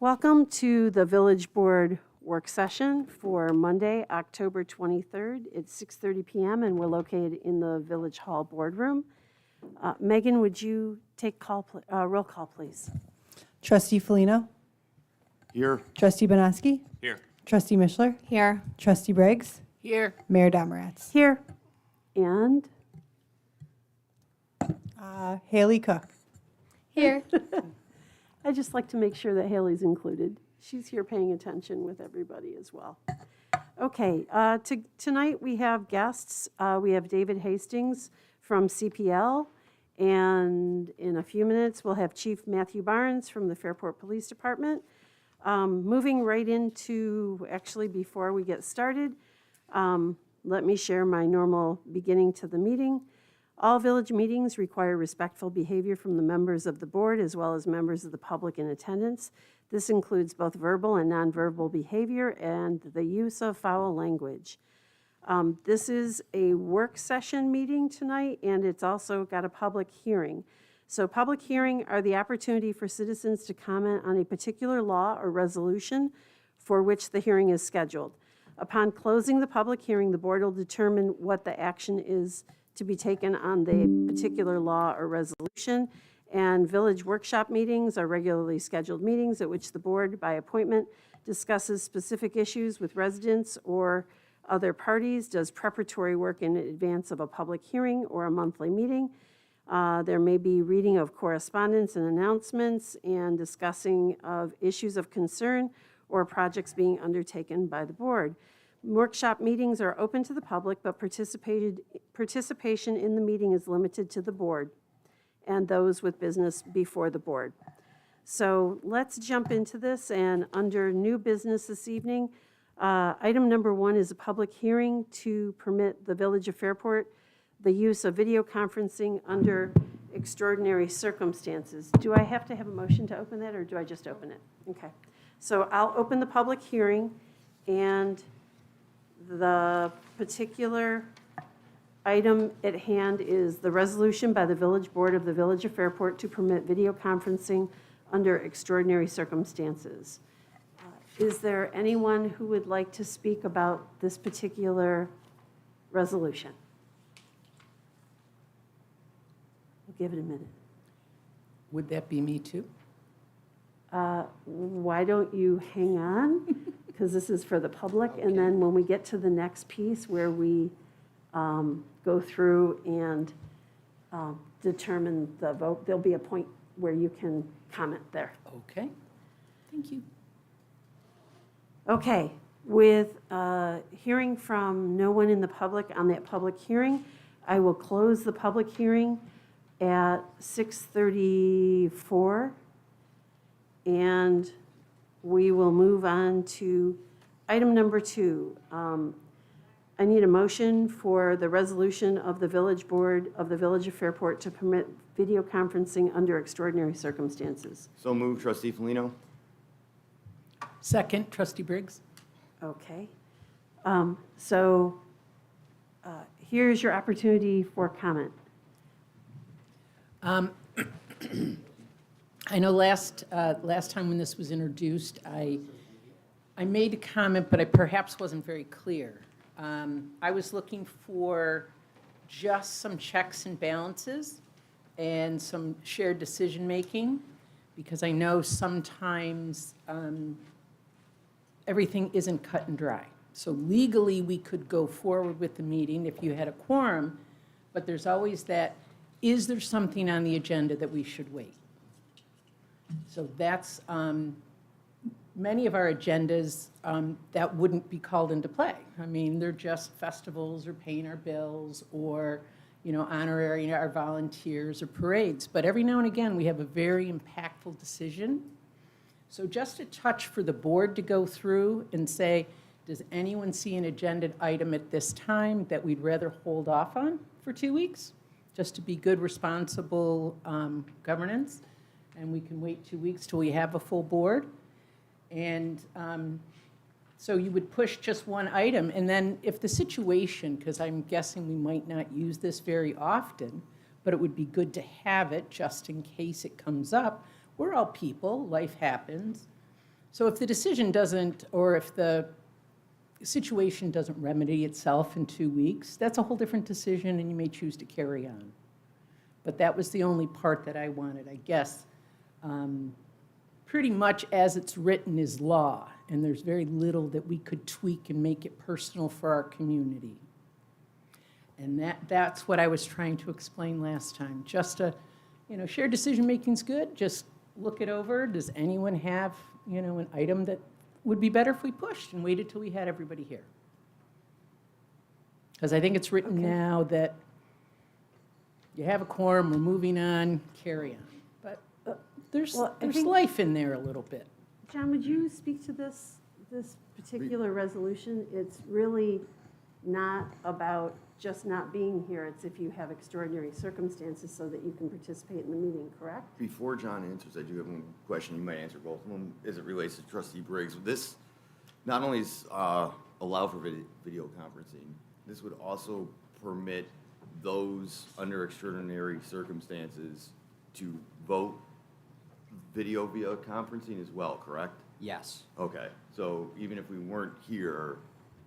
Welcome to the Village Board work session for Monday, October 23rd. It's 6:30 p.m. and we're located in the Village Hall Boardroom. Megan, would you take roll call, please? Trustee Felino? Here. Trustee Bonaski? Here. Trustee Mishler? Here. Trustee Briggs? Here. Mayor Domeratz? Here. And Haley Cook? Here. I'd just like to make sure that Haley's included. She's here paying attention with everybody as well. Okay, tonight we have guests. We have David Hastings from CPL, and in a few minutes we'll have Chief Matthew Barnes from the Fairport Police Department. Moving right into, actually before we get started, let me share my normal beginning to the meeting. All village meetings require respectful behavior from the members of the board as well as members of the public in attendance. This includes both verbal and nonverbal behavior and the use of foul language. This is a work session meeting tonight, and it's also got a public hearing. So public hearing are the opportunity for citizens to comment on a particular law or resolution for which the hearing is scheduled. Upon closing the public hearing, the board will determine what the action is to be taken on the particular law or resolution. And village workshop meetings are regularly scheduled meetings at which the board, by appointment, discusses specific issues with residents or other parties, does preparatory work in advance of a public hearing or a monthly meeting. There may be reading of correspondence and announcements and discussing of issues of concern or projects being undertaken by the board. Workshop meetings are open to the public, but participation in the meeting is limited to the board and those with business before the board. So let's jump into this, and under new business this evening, item number 1 is a public hearing to permit the Village of Fairport the use of video conferencing under extraordinary circumstances. Do I have to have a motion to open that, or do I just open it? Okay. So I'll open the public hearing, and the particular item at hand is the resolution by the Village Board of the Village of Fairport to permit video conferencing under extraordinary circumstances. Is there anyone who would like to speak about this particular resolution? We'll give it a minute. Would that be me too? Why don't you hang on? Because this is for the public, and then when we get to the next piece where we go through and determine the vote, there'll be a point where you can comment there. Okay. Thank you. Okay, with hearing from no one in the public on that public hearing, I will close the public hearing at 6:34, and we will move on to item number 2. I need a motion for the resolution of the Village Board of the Village of Fairport to permit video conferencing under extraordinary circumstances. So moved, Trustee Felino. Second, Trustee Briggs. Okay. So here's your opportunity for comment. I know last time when this was introduced, I made a comment, but I perhaps wasn't very clear. I was looking for just some checks and balances and some shared decision-making, because I know sometimes everything isn't cut and dry. So legally, we could go forward with the meeting if you had a quorum, but there's always that, is there something on the agenda that we should wait? So that's, many of our agendas that wouldn't be called into play. I mean, they're just festivals or paying our bills or, honoring our volunteers or parades. But every now and again, we have a very impactful decision. So just a touch for the board to go through and say, does anyone see an agenda item at this time that we'd rather hold off on for 2 weeks? Just to be good, responsible governance. And we can wait 2 weeks till we have a full board. And so you would push just one item. And then if the situation, because I'm guessing we might not use this very often, but it would be good to have it just in case it comes up. We're all people, life happens. So if the decision doesn't, or if the situation doesn't remedy itself in 2 weeks, that's a whole different decision, and you may choose to carry on. But that was the only part that I wanted, I guess. Pretty much as it's written is law, and there's very little that we could tweak and make it personal for our community. And that's what I was trying to explain last time. Just shared decision-making's good, just look it over. Does anyone have, an item that would be better if we pushed and waited till we had everybody here? Because I think it's written Okay. now that you have a quorum, we're moving on, carry on. But there's Well, I think- life in there a little bit. John, would you speak to this particular resolution? It's really not about just not being here. It's if you have extraordinary circumstances so that you can participate in the meeting, correct? Before John answers, I do have one question. You might answer both of them as it relates to trustee Briggs. This not only is allow for video conferencing, this would also permit those under extraordinary circumstances to vote video via conferencing as well, correct? Yes. Okay, so even if we weren't here,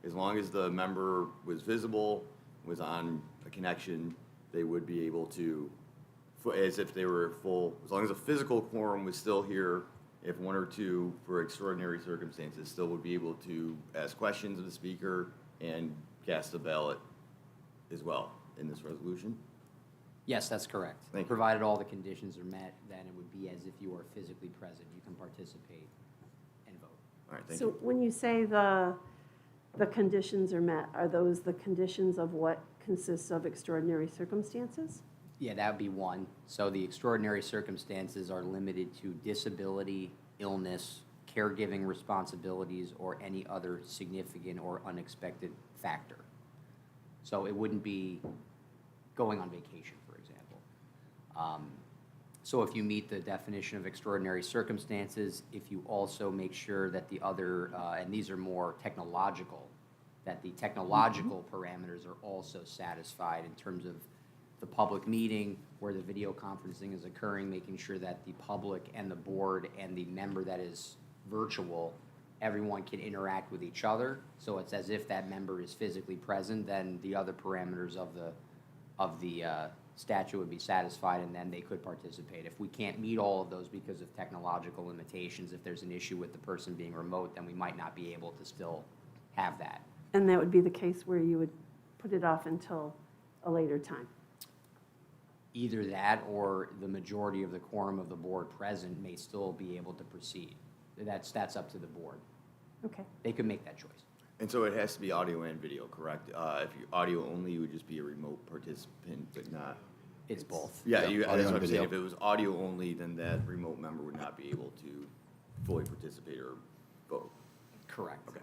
as long as the member was visible, was on a connection, they would be able to, as if they were full, as long as a physical quorum was still here, if one or two, for extraordinary circumstances, still would be able to ask questions of the speaker and cast a ballot as well in this resolution? Yes, that's correct. Thank you. Provided all the conditions are met, then it would be as if you are physically present. You can participate and vote. All right, thank So you. when you say the conditions are met, are those the conditions of what consists of extraordinary circumstances? Yeah, that would be one. So the extraordinary circumstances are limited to disability, illness, caregiving responsibilities, or any other significant or unexpected factor. So it wouldn't be going on vacation, for example. So if you meet the definition of extraordinary circumstances, if you also make sure that the other, and these are more technological, that the technological parameters are also satisfied in terms of the public meeting where the video conferencing is occurring, making sure that the public and the board and the member that is virtual, everyone can interact with each other. So it's as if that member is physically present, then the other parameters of the statute would be satisfied, and then they could participate. If we can't meet all of those because of technological limitations, if there's an issue with the person being remote, then we might not be able to still have that. And that would be the case where you would put it off until a later time? Either that or the majority of the quorum of the board present may still be able to proceed. That's up to the board. Okay. They could make that choice. And so it has to be audio and video, correct? If you audio only, you would just be a remote participant, but not. It's both. Yeah, Yeah, that's audio what and I'm saying. video. If it was audio only, then that remote member would not be able to fully participate or vote. Correct. Okay.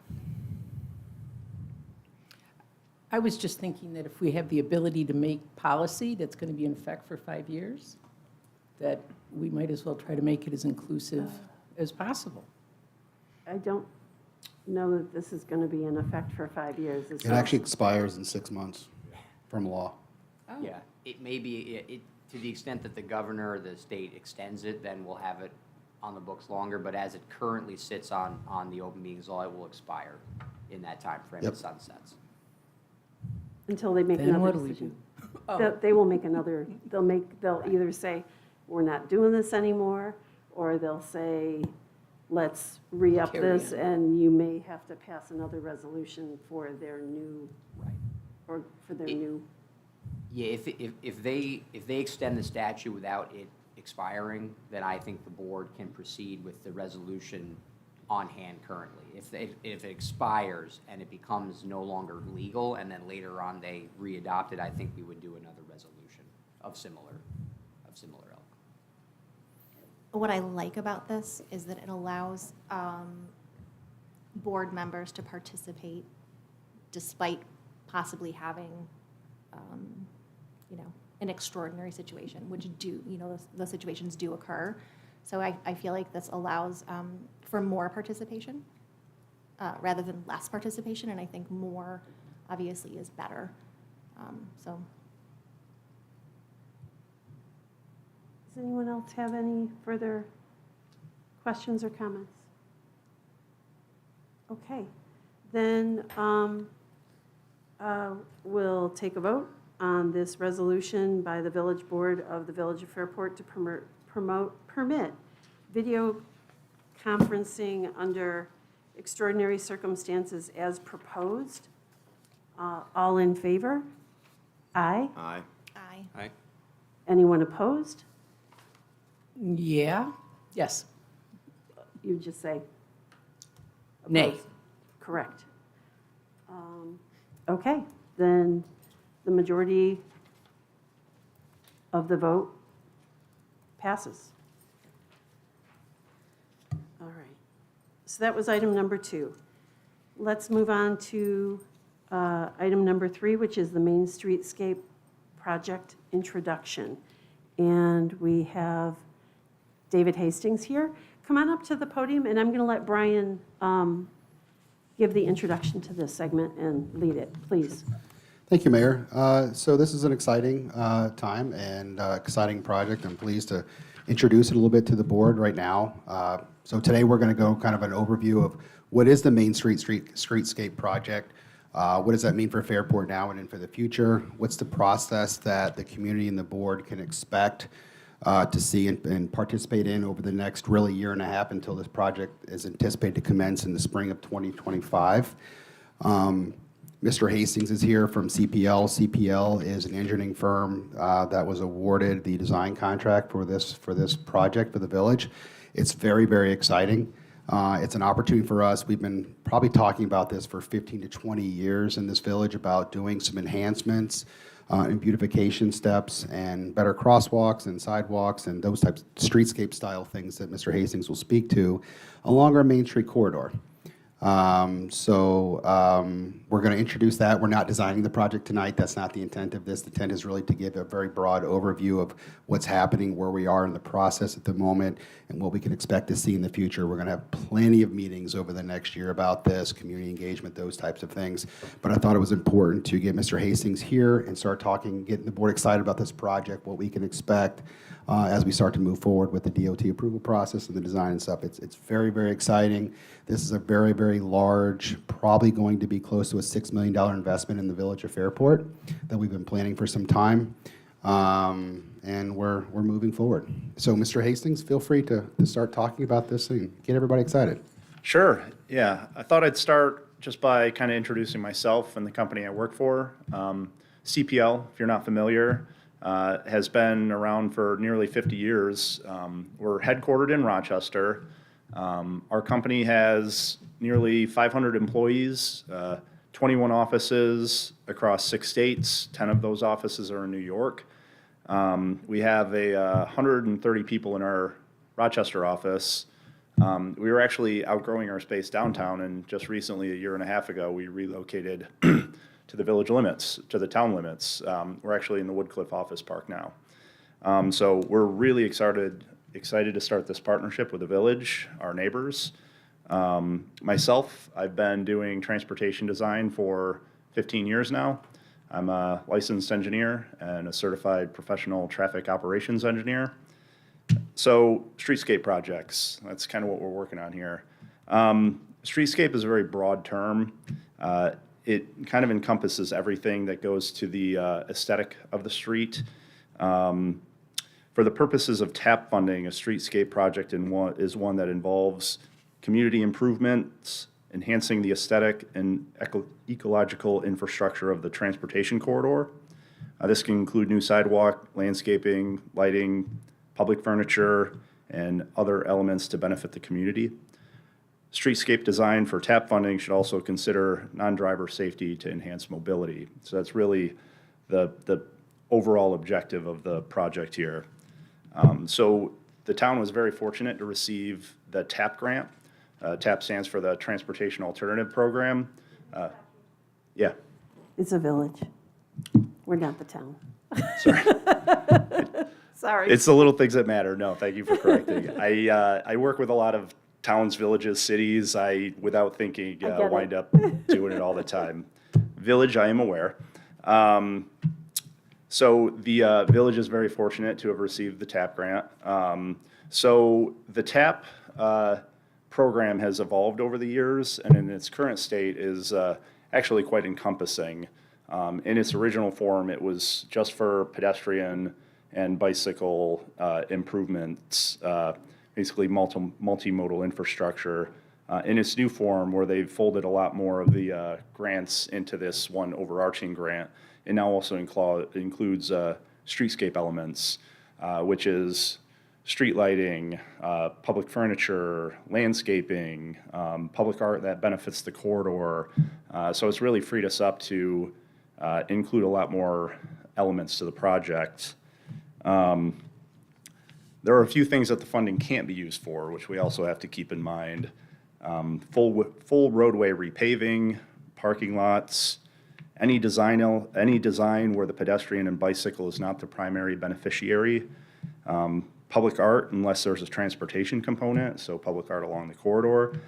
I was just thinking that if we have the ability to make policy that's going to be in effect for 5 years, that we might as well try to make it as inclusive as possible. I don't know that this is going to be in effect for 5 years. Is It that- actually expires in 6 months from law. Yeah, it may be, to the extent that the governor or the state extends it, then we'll have it on the books longer, but as it currently sits on the open meetings law, it will expire in that timeframe. Yep. It sunsets. Until they make Then another what do we decision. do? They will make another, they'll either say, we're not doing this anymore, or they'll say, let's re-up Carry this, on. and you may have to pass another resolution for their new, Right. or for their It- new, Yeah, if they extend the statute without it expiring, then I think the board can proceed with the resolution on hand currently. If it expires and it becomes no longer legal, and then later on they re-adopt it, I think we would do another resolution of similar ilk. What I like about this is that it allows board members to participate despite possibly having, an extraordinary situation, which those situations do occur. So I feel like this allows for more participation rather than less participation, and I think more obviously is better. So. does anyone else have any further questions or comments? Okay, then we'll take a vote on this resolution by the Village Board of the Village of Fairport to permit video conferencing under extraordinary circumstances as proposed. All in favor? Aye. Aye. Aye. Anyone opposed? Yeah? Yes. You just say Nay. opposed. Correct. Okay, then the majority of the vote passes. All right. So that was item number 2. Let's move on to item number 3, which is the Main Streetscape Project introduction. And we have David Hastings here. Come on up to the podium, and I'm going to let Brian give the introduction to this segment and lead it, please. Thank you, Mayor. So this is an exciting time and exciting project. I'm pleased to introduce it a little bit to the board right now. So today we're going to go kind of an overview of what is the Main Streetscape project. What does that mean for Fairport now and for the future? What's the process that the community and the board can expect to see and participate in over the next really year and a half until this project is anticipated to commence in the spring of 2025. Mr. Hastings is here from CPL. CPL is an engineering firm that was awarded the design contract for this project for the village. It's very, very exciting. It's an opportunity for us. We've been probably talking about this for 15 to 20 years in this village about doing some enhancements and beautification steps and better crosswalks and sidewalks and those types of streetscape style things that Mr. Hastings will speak to along our Main Street corridor. We're going to introduce that. We're not designing the project tonight. That's not the intent of this. The intent is really to give a very broad overview of what's happening, where we are in the process at the moment, and what we can expect to see in the future. We're going to have plenty of meetings over the next year about this, community engagement, those types of things. But I thought it was important to get Mr. Hastings here and start talking, getting the board excited about this project, what we can expect as we start to move forward with the DOT approval process and the design and stuff. It's very, very exciting. This is a very, very large, probably going to be close to a $6 million investment in the village of Fairport that we've been planning for some time. And we're moving forward. So Mr. Hastings, feel free to start talking about this and get everybody excited. Sure, yeah. I thought I'd start just by kind of introducing myself and the company I work for. CPL, if you're not familiar, has been around for nearly 50 years. We're headquartered in Rochester. Our company has nearly 500 employees, 21 offices across 6 states. 10 of those offices are in New York. We have 130 people in our Rochester office. We were actually outgrowing our space downtown, and just recently, a year and a half ago, we relocated to the village limits, to the town limits. We're actually in the Woodcliff Office Park now. So we're really excited to start this partnership with the village, our neighbors. Myself, I've been doing transportation design for 15 years now. I'm a licensed engineer and a certified professional traffic operations engineer. So streetscape projects, that's kind of what we're working on here. Streetscape is a very broad term. It kind of encompasses everything that goes to the aesthetic of the street. For the purposes of TAP funding, a streetscape project is one that involves community improvements, enhancing the aesthetic and ecological infrastructure of the transportation corridor. This can include new sidewalk, landscaping, lighting, public furniture, and other elements to benefit the community. Streetscape design for TAP funding should also consider non-driver safety to enhance mobility. So that's really the overall objective of the project here. So the town was very fortunate to receive the TAP grant. TAP stands for the Transportation Alternative Program. Yeah, It's a village. We're not the town. sorry. Sorry. It's the little things that matter. No, thank you for correcting. I work with a lot of towns, villages, cities. Without thinking, I get it. wind up doing it all the time. Village, I am aware. So the village is very fortunate to have received the TAP grant. So the TAP program has evolved over the years, and in its current state is actually quite encompassing. In its original form, it was just for pedestrian and bicycle improvements, basically multimodal infrastructure. In its new form, where they've folded a lot more of the grants into this one overarching grant, it now also includes streetscape elements, which is street lighting, public furniture, landscaping, public art that benefits the corridor. So it's really freed us up to include a lot more elements to the project. There are a few things that the funding can't be used for, which we also have to keep in mind. Full roadway repaving, parking lots, any design where the pedestrian and bicycle is not the primary beneficiary. Public art, unless there's a transportation component, so public art along the corridor,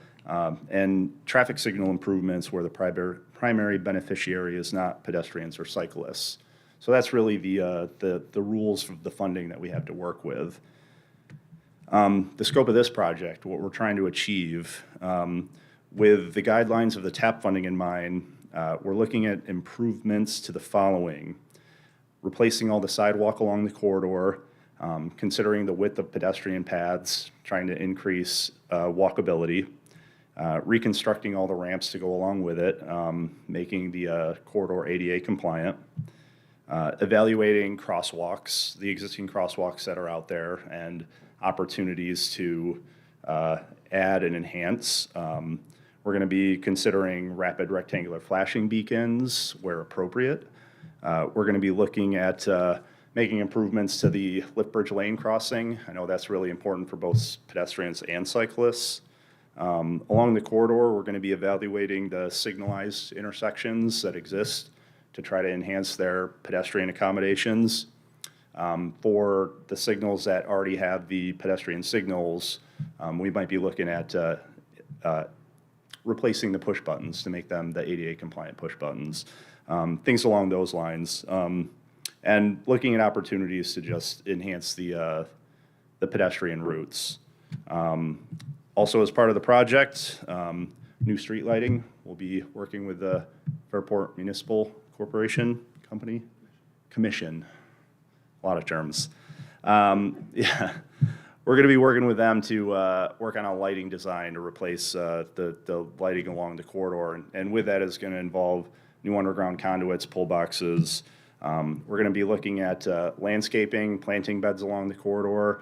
and traffic signal improvements where the primary beneficiary is not pedestrians or cyclists. So that's really the rules of the funding that we have to work with. The scope of this project, what we're trying to achieve, with the guidelines of the TAP funding in mind, we're looking at improvements to the following: replacing all the sidewalk along the corridor, considering the width of pedestrian paths, trying to increase walkability, reconstructing all the ramps to go along with it, making the corridor ADA compliant, evaluating crosswalks, the existing crosswalks that are out there, and opportunities to add and enhance. We're going to be considering rapid rectangular flashing beacons where appropriate. We're going to be looking at making improvements to the Liftbridge Lane crossing. I know that's really important for both pedestrians and cyclists. Along the corridor, we're going to be evaluating the signalized intersections that exist to try to enhance their pedestrian accommodations. For the signals that already have the pedestrian signals, we might be looking at replacing the push buttons to make them the ADA compliant push buttons, things along those lines. And looking at opportunities to just enhance the pedestrian routes. Also, as part of the project, new street lighting. We'll be working with the Fairport Municipal Corporation Commission. A lot of terms. Yeah, we're going to be working with them to work on a lighting design to replace the lighting along the corridor, and with that is going to involve new underground conduits, pull boxes. We're going to be looking at landscaping, planting beds along the corridor,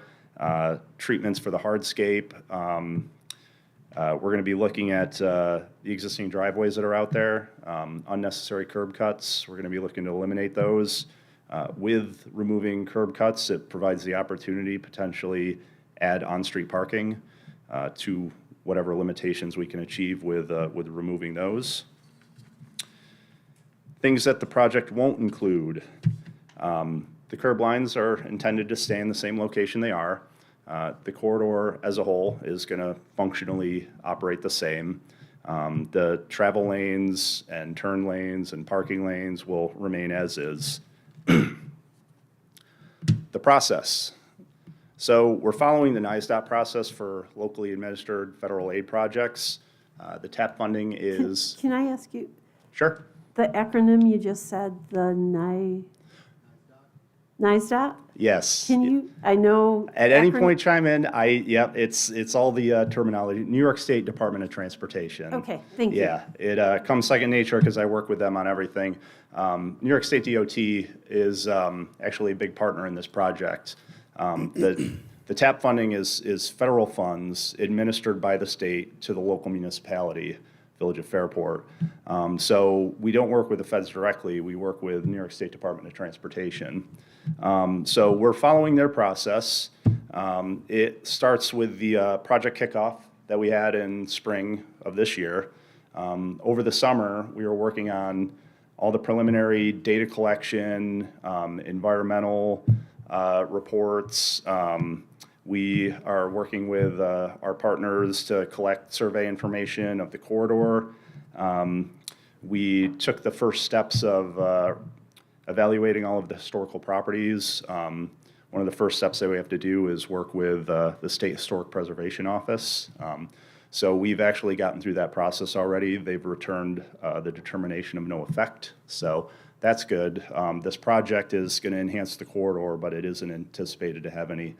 treatments for the hardscape. We're going to be looking at the existing driveways that are out there, unnecessary curb cuts. We're going to be looking to eliminate those. With removing curb cuts, it provides the opportunity potentially add on-street parking to whatever limitations we can achieve with removing those. Things that the project won't include. The curb lines are intended to stay in the same location they are. The corridor as a whole is going to functionally operate the same. The travel lanes and turn lanes and parking lanes will remain as is. The process. So we're following the NISDOT process for locally administered federal aid projects. The TAP funding is... Can I ask you, Sure. the acronym you just said, the NISDOT? Yes. Can you, I know. At any acron- point chime in. Yep, it's all the terminology. New York State Department of Transportation. Okay, thank you. Yeah, it comes second nature because I work with them on everything. New York State DOT is actually a big partner in this project. The TAP funding is federal funds administered by the state to the local municipality, Village of Fairport. So we don't work with the feds directly. We work with New York State Department of Transportation. So we're following their process. It starts with the project kickoff that we had in spring of this year. Over the summer, we were working on all the preliminary data collection, environmental reports. We are working with our partners to collect survey information of the corridor. We took the first steps of evaluating all of the historical properties. One of the first steps that we have to do is work with the State Historic Preservation Office. So we've actually gotten through that process already. They've returned the determination of no effect, so that's good. This project is going to enhance the corridor, but it isn't anticipated to have any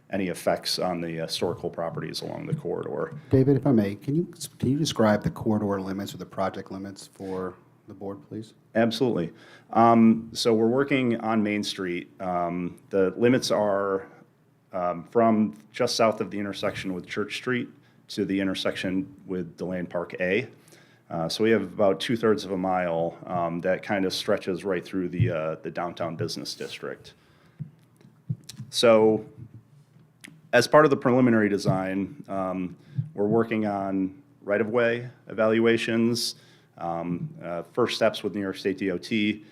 effects on the historical properties along the corridor. David, if I may, can you describe the corridor limits or the project limits for the board, please? Absolutely. So we're working on Main Street. The limits are from just south of the intersection with Church Street to the intersection with Deland Park A. So we have about 2/3 of a mile that kind of stretches right through the downtown business district. So as part of the preliminary design, we're working on right-of-way evaluations, first steps with New York State DOT.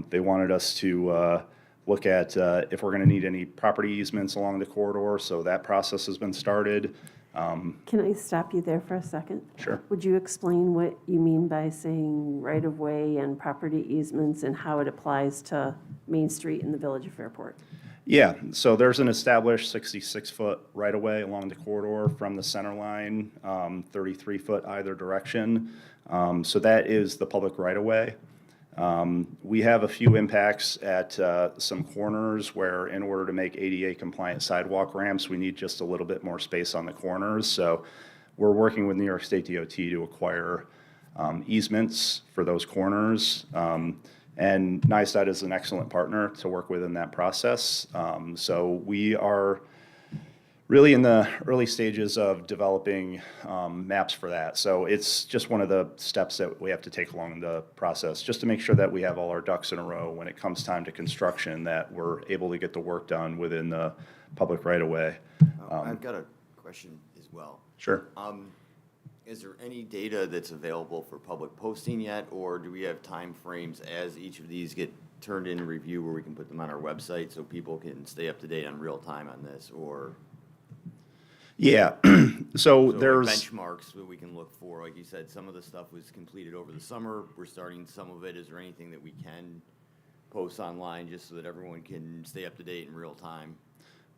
They wanted us to look at if we're going to need any property easements along the corridor, so that process has been started. Can I stop you there for a second? Sure. Would you explain what you mean by saying right-of-way and property easements and how it applies to Main Street in the Village of Fairport? Yeah, so there's an established 66-foot right-of-way along the corridor from the center line, 33-foot either direction. So that is the public right-of-way. We have a few impacts at some corners where in order to make ADA compliant sidewalk ramps, we need just a little bit more space on the corners. So we're working with New York State DOT to acquire easements for those corners. And NYSTOD is an excellent partner to work with in that process. So we are really in the early stages of developing maps for that. So it's just one of the steps that we have to take along the process, just to make sure that we have all our ducks in a row when it comes time to construction, that we're able to get the work done within the public right-of-way. I've got a question as well. Sure. Is there any data that's available for public posting yet, or do we have time frames as each of these get turned in review where we can put them on our website so people can stay up to date on real time on this, or? Yeah, so So there's. benchmarks that we can look for, like you said, some of the stuff was completed over the summer, we're starting some of it. Is there anything that we can post online just so that everyone can stay up to date in real time?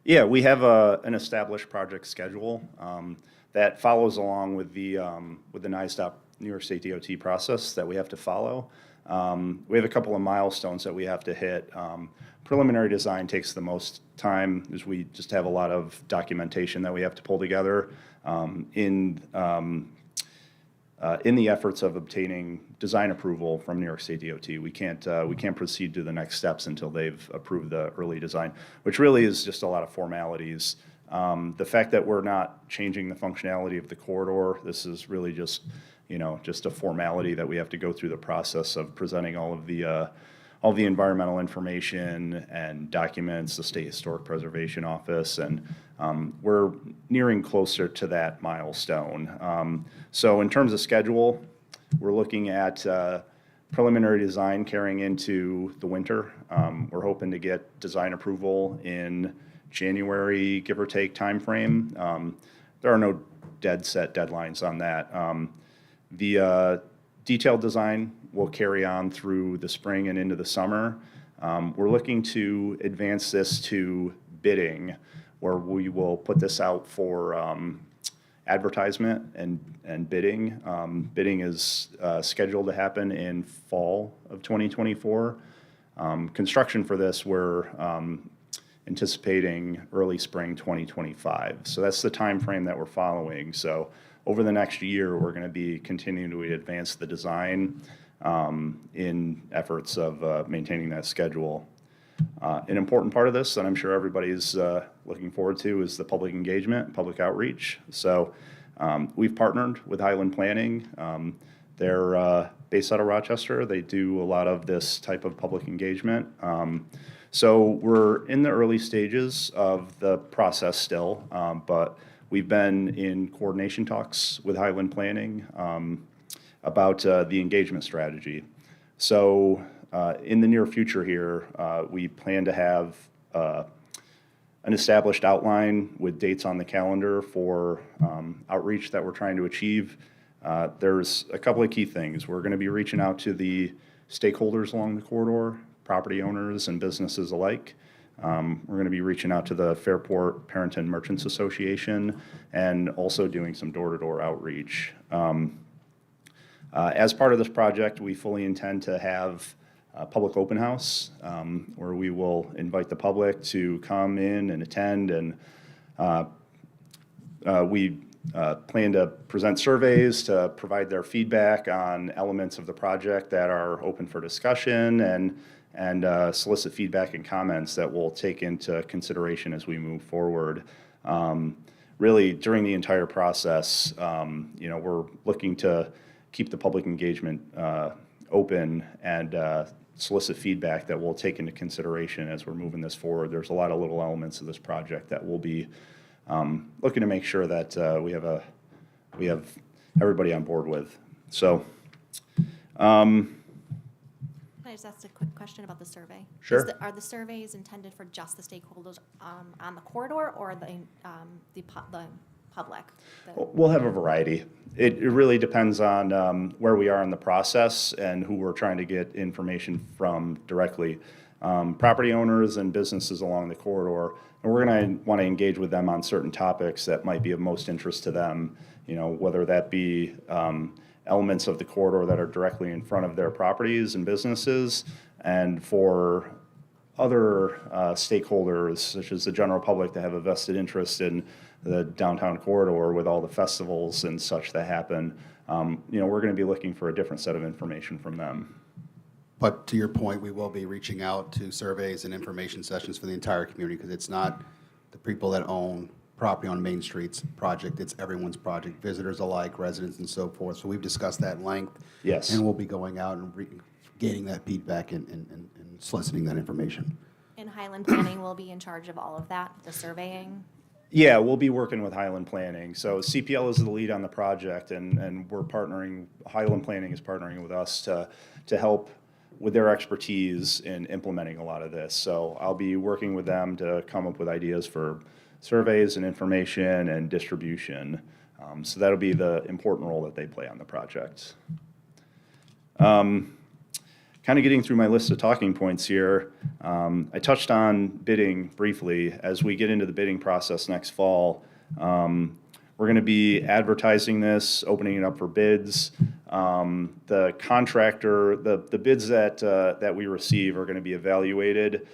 Yeah, we have an established project schedule that follows along with the NYSTOP, New York State DOT process that we have to follow. We have a couple of milestones that we have to hit. Preliminary design takes the most time, as we just have a lot of documentation that we have to pull together in the efforts of obtaining design approval from New York State DOT. We can't proceed to the next steps until they've approved the early design, which really is just a lot of formalities. The fact that we're not changing the functionality of the corridor, this is really just a formality that we have to go through the process of presenting all the environmental information and documents, the State Historic Preservation Office, and we're nearing closer to that milestone. So in terms of schedule, we're looking at preliminary design carrying into the winter. We're hoping to get design approval in January, give or take timeframe. There are no dead set deadlines on that. The detailed design will carry on through the spring and into the summer. We're looking to advance this to bidding, where we will put this out for advertisement and bidding. Bidding is scheduled to happen in fall of 2024. Construction for this, we're anticipating early spring 2025. So that's the time frame that we're following. So over the next year, we're going to be continuing to advance the design in efforts of maintaining that schedule. An important part of this that I'm sure everybody's looking forward to is the public engagement, public outreach. So we've partnered with Highland Planning. They're based out of Rochester. They do a lot of this type of public engagement. So we're in the early stages of the process still, but we've been in coordination talks with Highland Planning about the engagement strategy. So in the near future here, we plan to have an established outline with dates on the calendar for outreach that we're trying to achieve. There's a couple of key things. We're going to be reaching out to the stakeholders along the corridor, property owners and businesses alike. We're going to be reaching out to the Fairport Parent and Merchants Association and also doing some door-to-door outreach. As part of this project, we fully intend to have a public open house where we will invite the public to come in and attend, and we plan to present surveys to provide their feedback on elements of the project that are open for discussion, and solicit feedback and comments that we'll take into consideration as we move forward. Really, during the entire process, we're looking to keep the public engagement open and solicit feedback that we'll take into consideration as we're moving this forward. There's a lot of little elements of this project that we'll be looking to make sure that we have everybody on board with. So, Can I just ask a quick question about the survey? Sure. Are the surveys intended for just the stakeholders on the corridor or the public? We'll have a variety. It really depends on where we are in the process and who we're trying to get information from directly. Property owners and businesses along the corridor, and we're going to want to engage with them on certain topics that might be of most interest to them, whether that be elements of the corridor that are directly in front of their properties and businesses, and for other stakeholders, such as the general public, that have a vested interest in the downtown corridor with all the festivals and such that happen. We're going to be looking for a different set of information from them. But to your point, we will be reaching out to surveys and information sessions for the entire community, because it's not the people that own property on Main Street's project, it's everyone's project, visitors alike, residents and so forth. So we've discussed that at length. Yes. And we'll be going out and gaining that feedback and soliciting that information. And Highland Planning will be in charge of all of that, the surveying? Yeah, we'll be working with Highland Planning. So CPL is the lead on the project, and we're partnering, Highland Planning is partnering with us to help with their expertise in implementing a lot of this. So I'll be working with them to come up with ideas for surveys and information and distribution. So that'll be the important role that they play on the project. Kind of getting through my list of talking points here, I touched on bidding briefly. As we get into the bidding process next fall, we're going to be advertising this, opening it up for bids. The contractor, the bids that we receive are going to be evaluated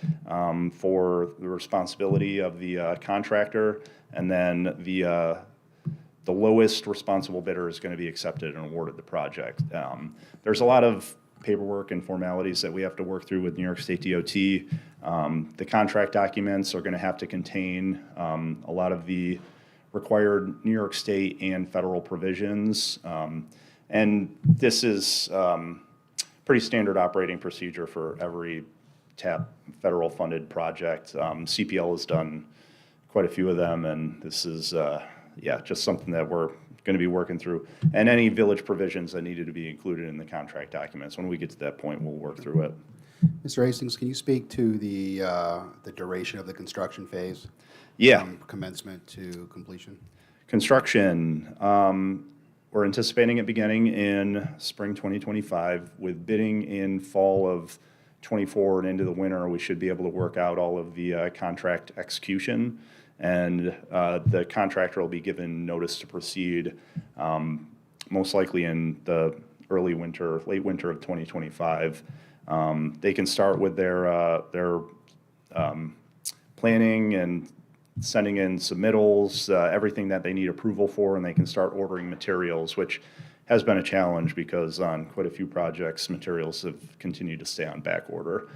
for the responsibility of the contractor, and then the lowest responsible bidder is going to be accepted and awarded the project. There's a lot of paperwork and formalities that we have to work through with New York State DOT. The contract documents are going to have to contain a lot of the required New York State and federal provisions. And this is pretty standard operating procedure for every TAP federal funded project. CPL has done quite a few of them, and this is just something that we're going to be working through. And any village provisions that needed to be included in the contract documents. When we get to that point, we'll work through it. Mr. Hastings, can you speak to the duration of the construction phase? Yeah. From commencement to completion? Construction, we're anticipating it beginning in spring 2025 with bidding in fall of 24 and into the winter. We should be able to work out all of the contract execution, and the contractor will be given notice to proceed most likely in the late winter of 2025. They can start with their planning and sending in submittals, everything that they need approval for, and they can start ordering materials, which has been a challenge because on quite a few projects, materials have continued to stay on back order.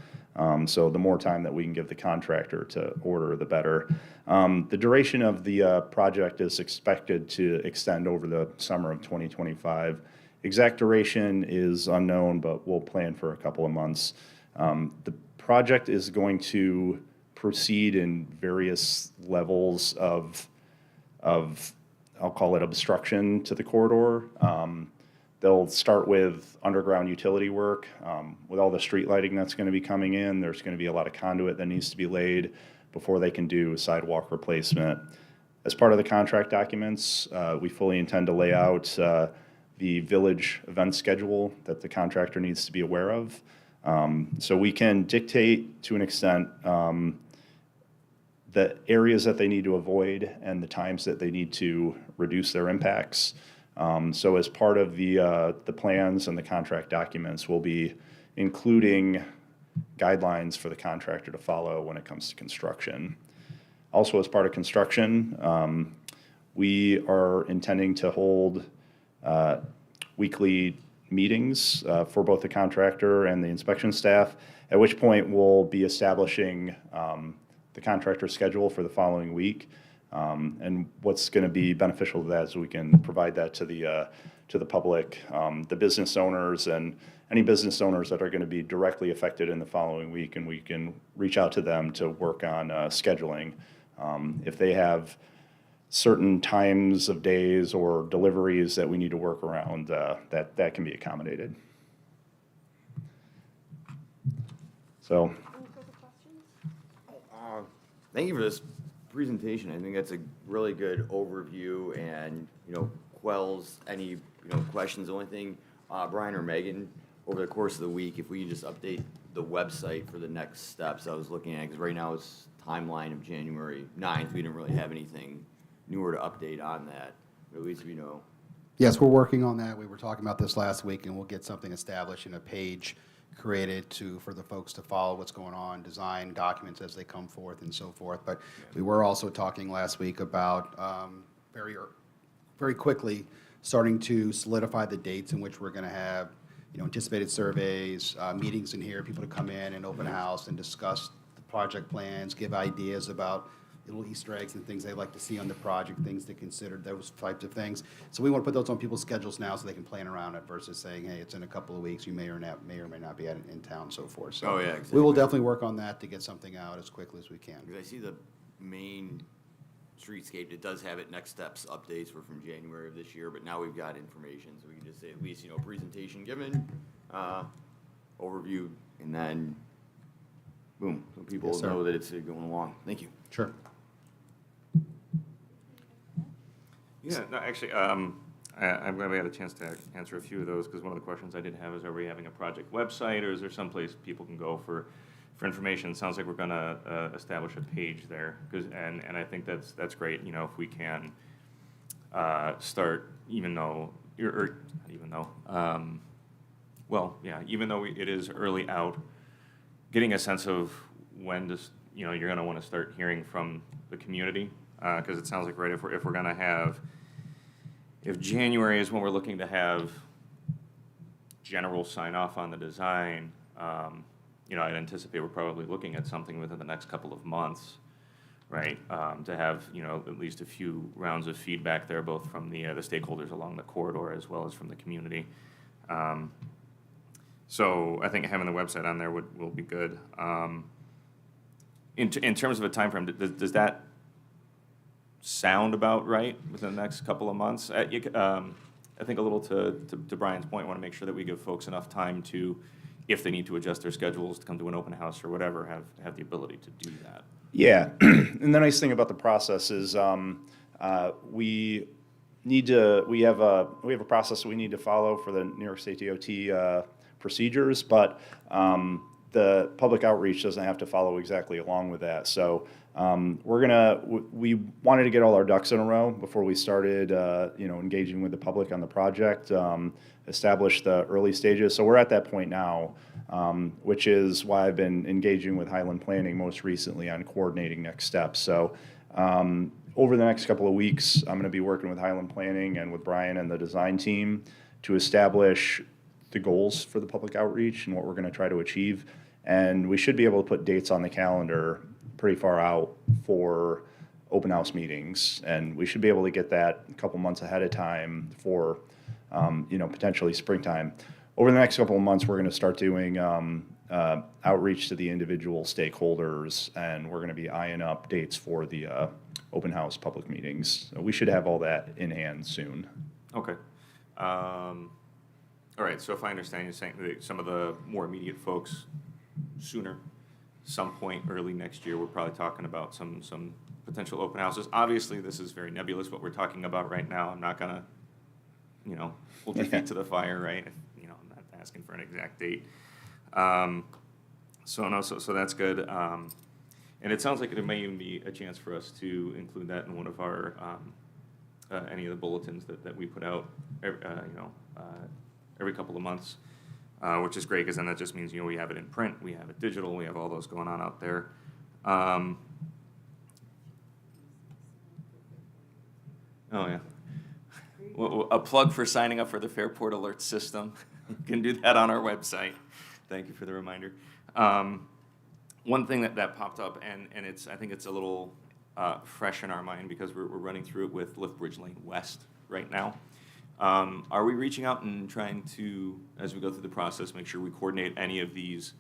So the more time that we can give the contractor to order, the better. The duration of the project is expected to extend over the summer of 2025. Exact duration is unknown, but we'll plan for a couple of months. The project is going to proceed in various levels of I'll call it obstruction to the corridor. They'll start with underground utility work. With all the street lighting that's going to be coming in, there's going to be a lot of conduit that needs to be laid before they can do sidewalk replacement. As part of the contract documents, we fully intend to lay out the village event schedule that the contractor needs to be aware of. So we can dictate to an extent the areas that they need to avoid and the times that they need to reduce their impacts. So as part of the plans and the contract documents, we'll be including guidelines for the contractor to follow when it comes to construction. Also, as part of construction, we are intending to hold weekly meetings for both the contractor and the inspection staff, at which point we'll be establishing the contractor schedule for the following week. And what's going to be beneficial to that is we can provide that to the public, the business owners, and any business owners that are going to be directly affected in the following week, and we can reach out to them to work on scheduling. If they have certain times of days or deliveries that we need to work around, that can be accommodated. So, Thank you for this presentation. I think that's a really good overview and, quells any, questions. The only thing, Brian or Megan, over the course of the week, if we can just update the website for the next steps I was looking at, because right now it's timeline of January 9th. We didn't really have anything newer to update on that, but at least we know. Yes, we're working on that. We were talking about this last week, and we'll get something established and a page created for the folks to follow what's going on, design documents as they come forth and so forth. But we were also talking last week about very quickly starting to solidify the dates in which we're going to have, anticipated surveys, meetings in here, people to come in and open house and discuss the project plans, give ideas about little Easter eggs and things they like to see on the project, things to consider, those types of things. So we want to put those on people's schedules now so they can plan around it versus saying, hey, it's in a couple of weeks, you may or may not be in town, and so forth. So Oh, yeah, exactly. we will definitely work on that to get something out as quickly as we can. Because I see the main streetscape, it does have it next steps updates were from January of this year, but now we've got information, so we can just say at least, presentation given, overview, and then boom, so people Yes, sir. know that it's going along. Thank you. Sure. Yeah, no, actually, I'm glad we had a chance to answer a few of those, because one of the questions I did have is, are we having a project website, or is there someplace people can go for information? It sounds like we're gonna establish a page there, and I think that's great, if we can start, even though it is early out, getting a sense of when you're gonna wanna start hearing from the community, because it sounds like, right, if we're gonna have, if January is when we're looking to have general sign off on the design, I'd anticipate we're probably looking at something within the next couple of months, right? To have, at least a few rounds of feedback there, both from the stakeholders along the corridor as well as from the community. So I think having the website on there will be good. In terms of a timeframe, does that sound about right within the next couple of months? I think a little to Brian's point, want to make sure that we give folks enough time to, if they need to adjust their schedules to come to an open house or whatever, have the ability to do that. yeah, and the nice thing about the process is we have a process we need to follow for the New York State DOT procedures, but the public outreach doesn't have to follow exactly along with that. So we wanted to get all our ducks in a row before we started, engaging with the public on the project, establish the early stages. So we're at that point now, which is why I've been engaging with Highland Planning most recently on coordinating next steps. So over the next couple of weeks, I'm going to be working with Highland Planning and with Brian and the design team to establish the goals for the public outreach and what we're going to try to achieve. And we should be able to put dates on the calendar pretty far out for open house meetings. And we should be able to get that a couple months ahead of time for, potentially springtime. Over the next couple of months, we're going to start doing outreach to the individual stakeholders, and we're going to be eyeing up dates for the open house public meetings. So we should have all that in hand soon. Okay. All right, so if I understand, you're saying that some of the more immediate folks sooner, some point early next year, we're probably talking about some potential open houses. Obviously, this is very nebulous, what we're talking about right now. I'm not gonna, hold your feet to the fire, right? I'm not asking for an exact date. So that's good. And it sounds like it may even be a chance for us to include that in one of our, any of the bulletins that we put out, every couple of months, which is great, because then that just means, we have it in print, we have it digital, we have all those going on out there. Oh, yeah. Well, a plug for signing up for the Fairport Alert System. You can do that on our website. Thank you for the reminder. One thing that popped up, and I think it's a little fresh in our mind because we're running through it with Lethbridge Lane West right now. Are we reaching out and trying to, as we go through the process, make sure we coordinate any of these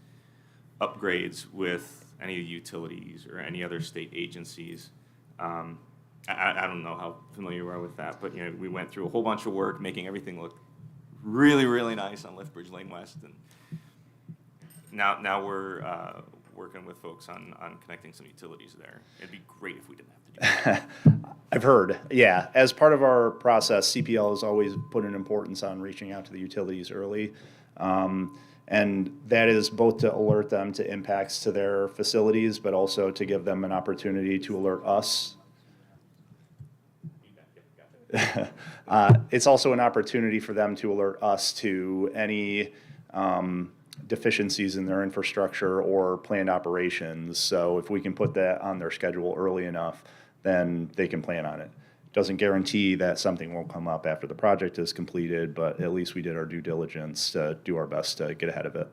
upgrades with any of the utilities or any other state agencies? I don't know how familiar you are with that, but we went through a whole bunch of work making everything look really, really nice on Lethbridge Lane West, and now we're working with folks on connecting some utilities there. It'd be great if we didn't have to do that. I've heard, yeah. As part of our process, CPL has always put an importance on reaching out to the utilities early. And that is both to alert them to impacts to their facilities, but also to give them an opportunity to alert us. It's also an opportunity for them to alert us to any deficiencies in their infrastructure or planned operations. So if we can put that on their schedule early enough, then they can plan on it. Doesn't guarantee that something won't come up after the project is completed, but at least we did our due diligence to do our best to get ahead of it.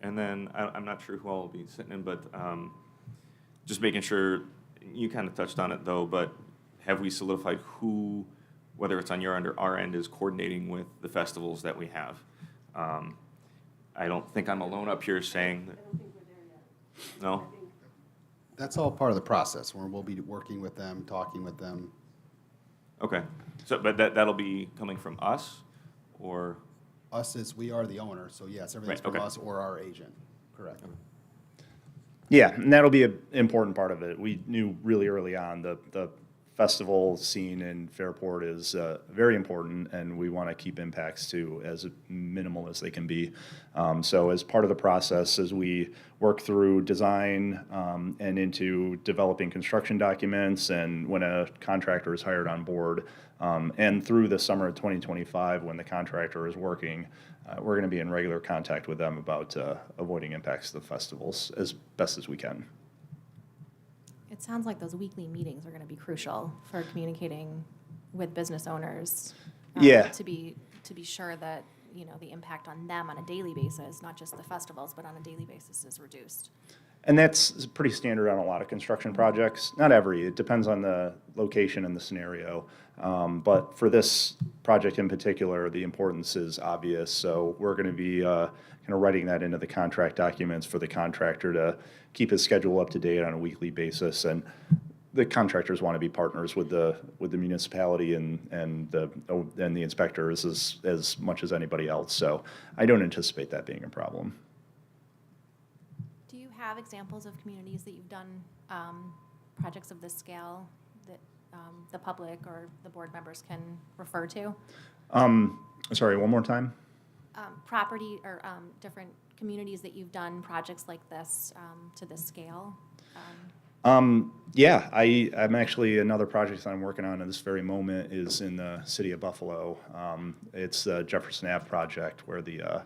And then I'm not sure who all will be sitting in, but just making sure, you kind of touched on it though, but have we solidified who, whether it's on your end or our end, is coordinating with the festivals that we have? I don't think I'm alone up here saying that. I don't think we're there yet. No? That's all part of the process, where we'll be working with them, talking with them. Okay. So, but that'll be coming from us, or? Us is, we are the owner, so yes, everything's Right, from okay. us or our agent, correct. Yeah, and that'll be an important part of it. We knew really early on the festival scene in Fairport is very important, and we want to keep impacts to as minimal as they can be. So as part of the process, as we work through design and into developing construction documents, and when a contractor is hired on board, and through the summer of 2025 when the contractor is working, we're going to be in regular contact with them about avoiding impacts to the festivals as best as we can. It sounds like those weekly meetings are going to be crucial for communicating with business owners. Yeah. To be sure that, the impact on them on a daily basis, not just the festivals, but on a daily basis is reduced. And that's pretty standard on a lot of construction projects. Not every, it depends on the location and the scenario. But for this project in particular, the importance is obvious. So we're going to be kind of writing that into the contract documents for the contractor to keep his schedule up to date on a weekly basis. And the contractors want to be partners with the municipality and the inspectors as much as anybody else. So I don't anticipate that being a problem. Do you have examples of communities that you've done projects of this scale that the public or the board members can refer to? Sorry, one more time? Property or different communities that you've done projects like this to this scale? Yeah, I'm actually, another project that I'm working on at this very moment is in the city of Buffalo. It's the Jefferson Ave project where the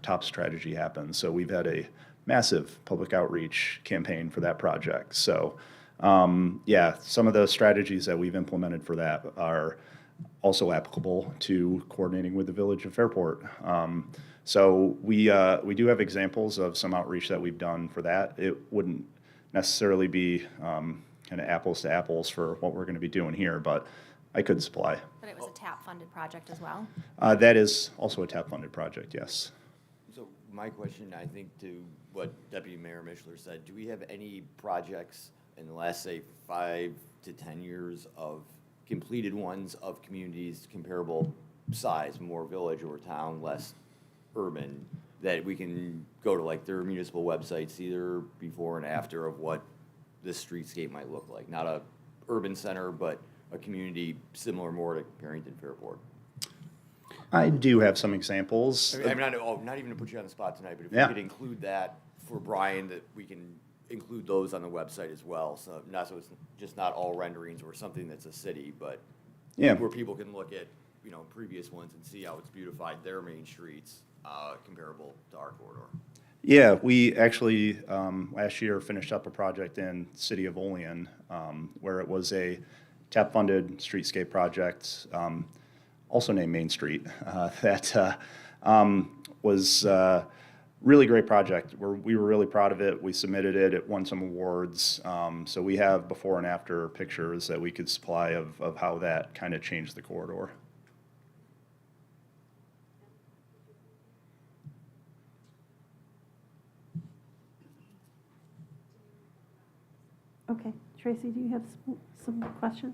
top strategy happens. So we've had a massive public outreach campaign for that project. So, yeah, some of the strategies that we've implemented for that are also applicable to coordinating with the village of Fairport. So we do have examples of some outreach that we've done for that. It wouldn't necessarily be kind of apples to apples for what we're going to be doing here, but I could supply. But it was a TAP-funded project as well? That is also a TAP-funded project, yes. So my question, I think, to what Deputy Mayor Mishler said, do we have any projects in the last, say, 5 to 10 years of completed ones of communities comparable size, more village or town, less urban, that we can go to like their municipal websites, either before and after of what this streetscape might look like? Not a urban center, but a community similar more to Barrington Fairport. I do have some examples. I mean, not even to put you on the spot tonight, but if Yeah. we could include that for Brian, that we can include those on the website as well, so it's just not all renderings or something that's a city, but Yeah. where people can look at, previous ones and see how it's beautified their main streets, comparable to our corridor. Yeah, we actually, last year finished up a project in City of Olean, where it was a TAP-funded streetscape project, also named Main Street, that was a really great project. We were really proud of it. We submitted it. It won some awards. So we have before and after pictures that we could supply of how that kind of changed the corridor. Okay, Tracy, do you have some questions?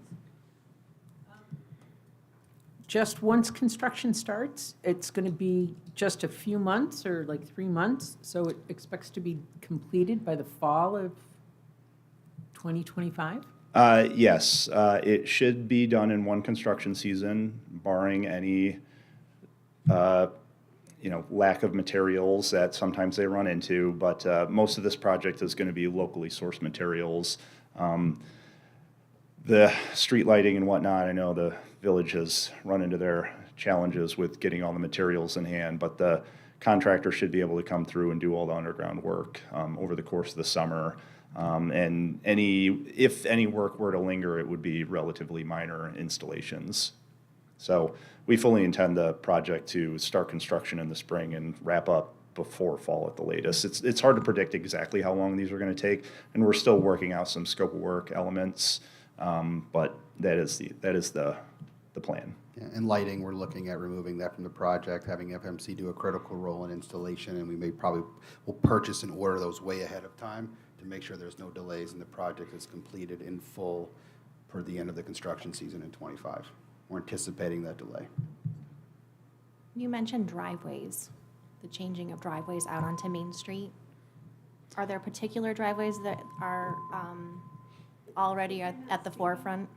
Just once construction starts, it's going to be just a few months or like 3 months, so it expects to be completed by the fall of 2025? Yes, it should be done in one construction season, barring any, lack of materials that sometimes they run into. But most of this project is going to be locally sourced materials. The street lighting and whatnot, I know the village has run into their challenges with getting all the materials in hand, but the contractor should be able to come through and do all the underground work over the course of the summer. And if any work were to linger, it would be relatively minor installations. So we fully intend the project to start construction in the spring and wrap up before fall at the latest. It's hard to predict exactly how long these are going to take, and we're still working out some scope of work elements, but that is the plan. Yeah, and lighting, we're looking at removing that from the project, having FMC do a critical role in installation, and we'll purchase and order those way ahead of time to make sure there's no delays and the project is completed in full per the end of the construction season in '25. We're anticipating that delay. You mentioned driveways, the changing of driveways out onto Main Street. Are there particular driveways that are already at the forefront?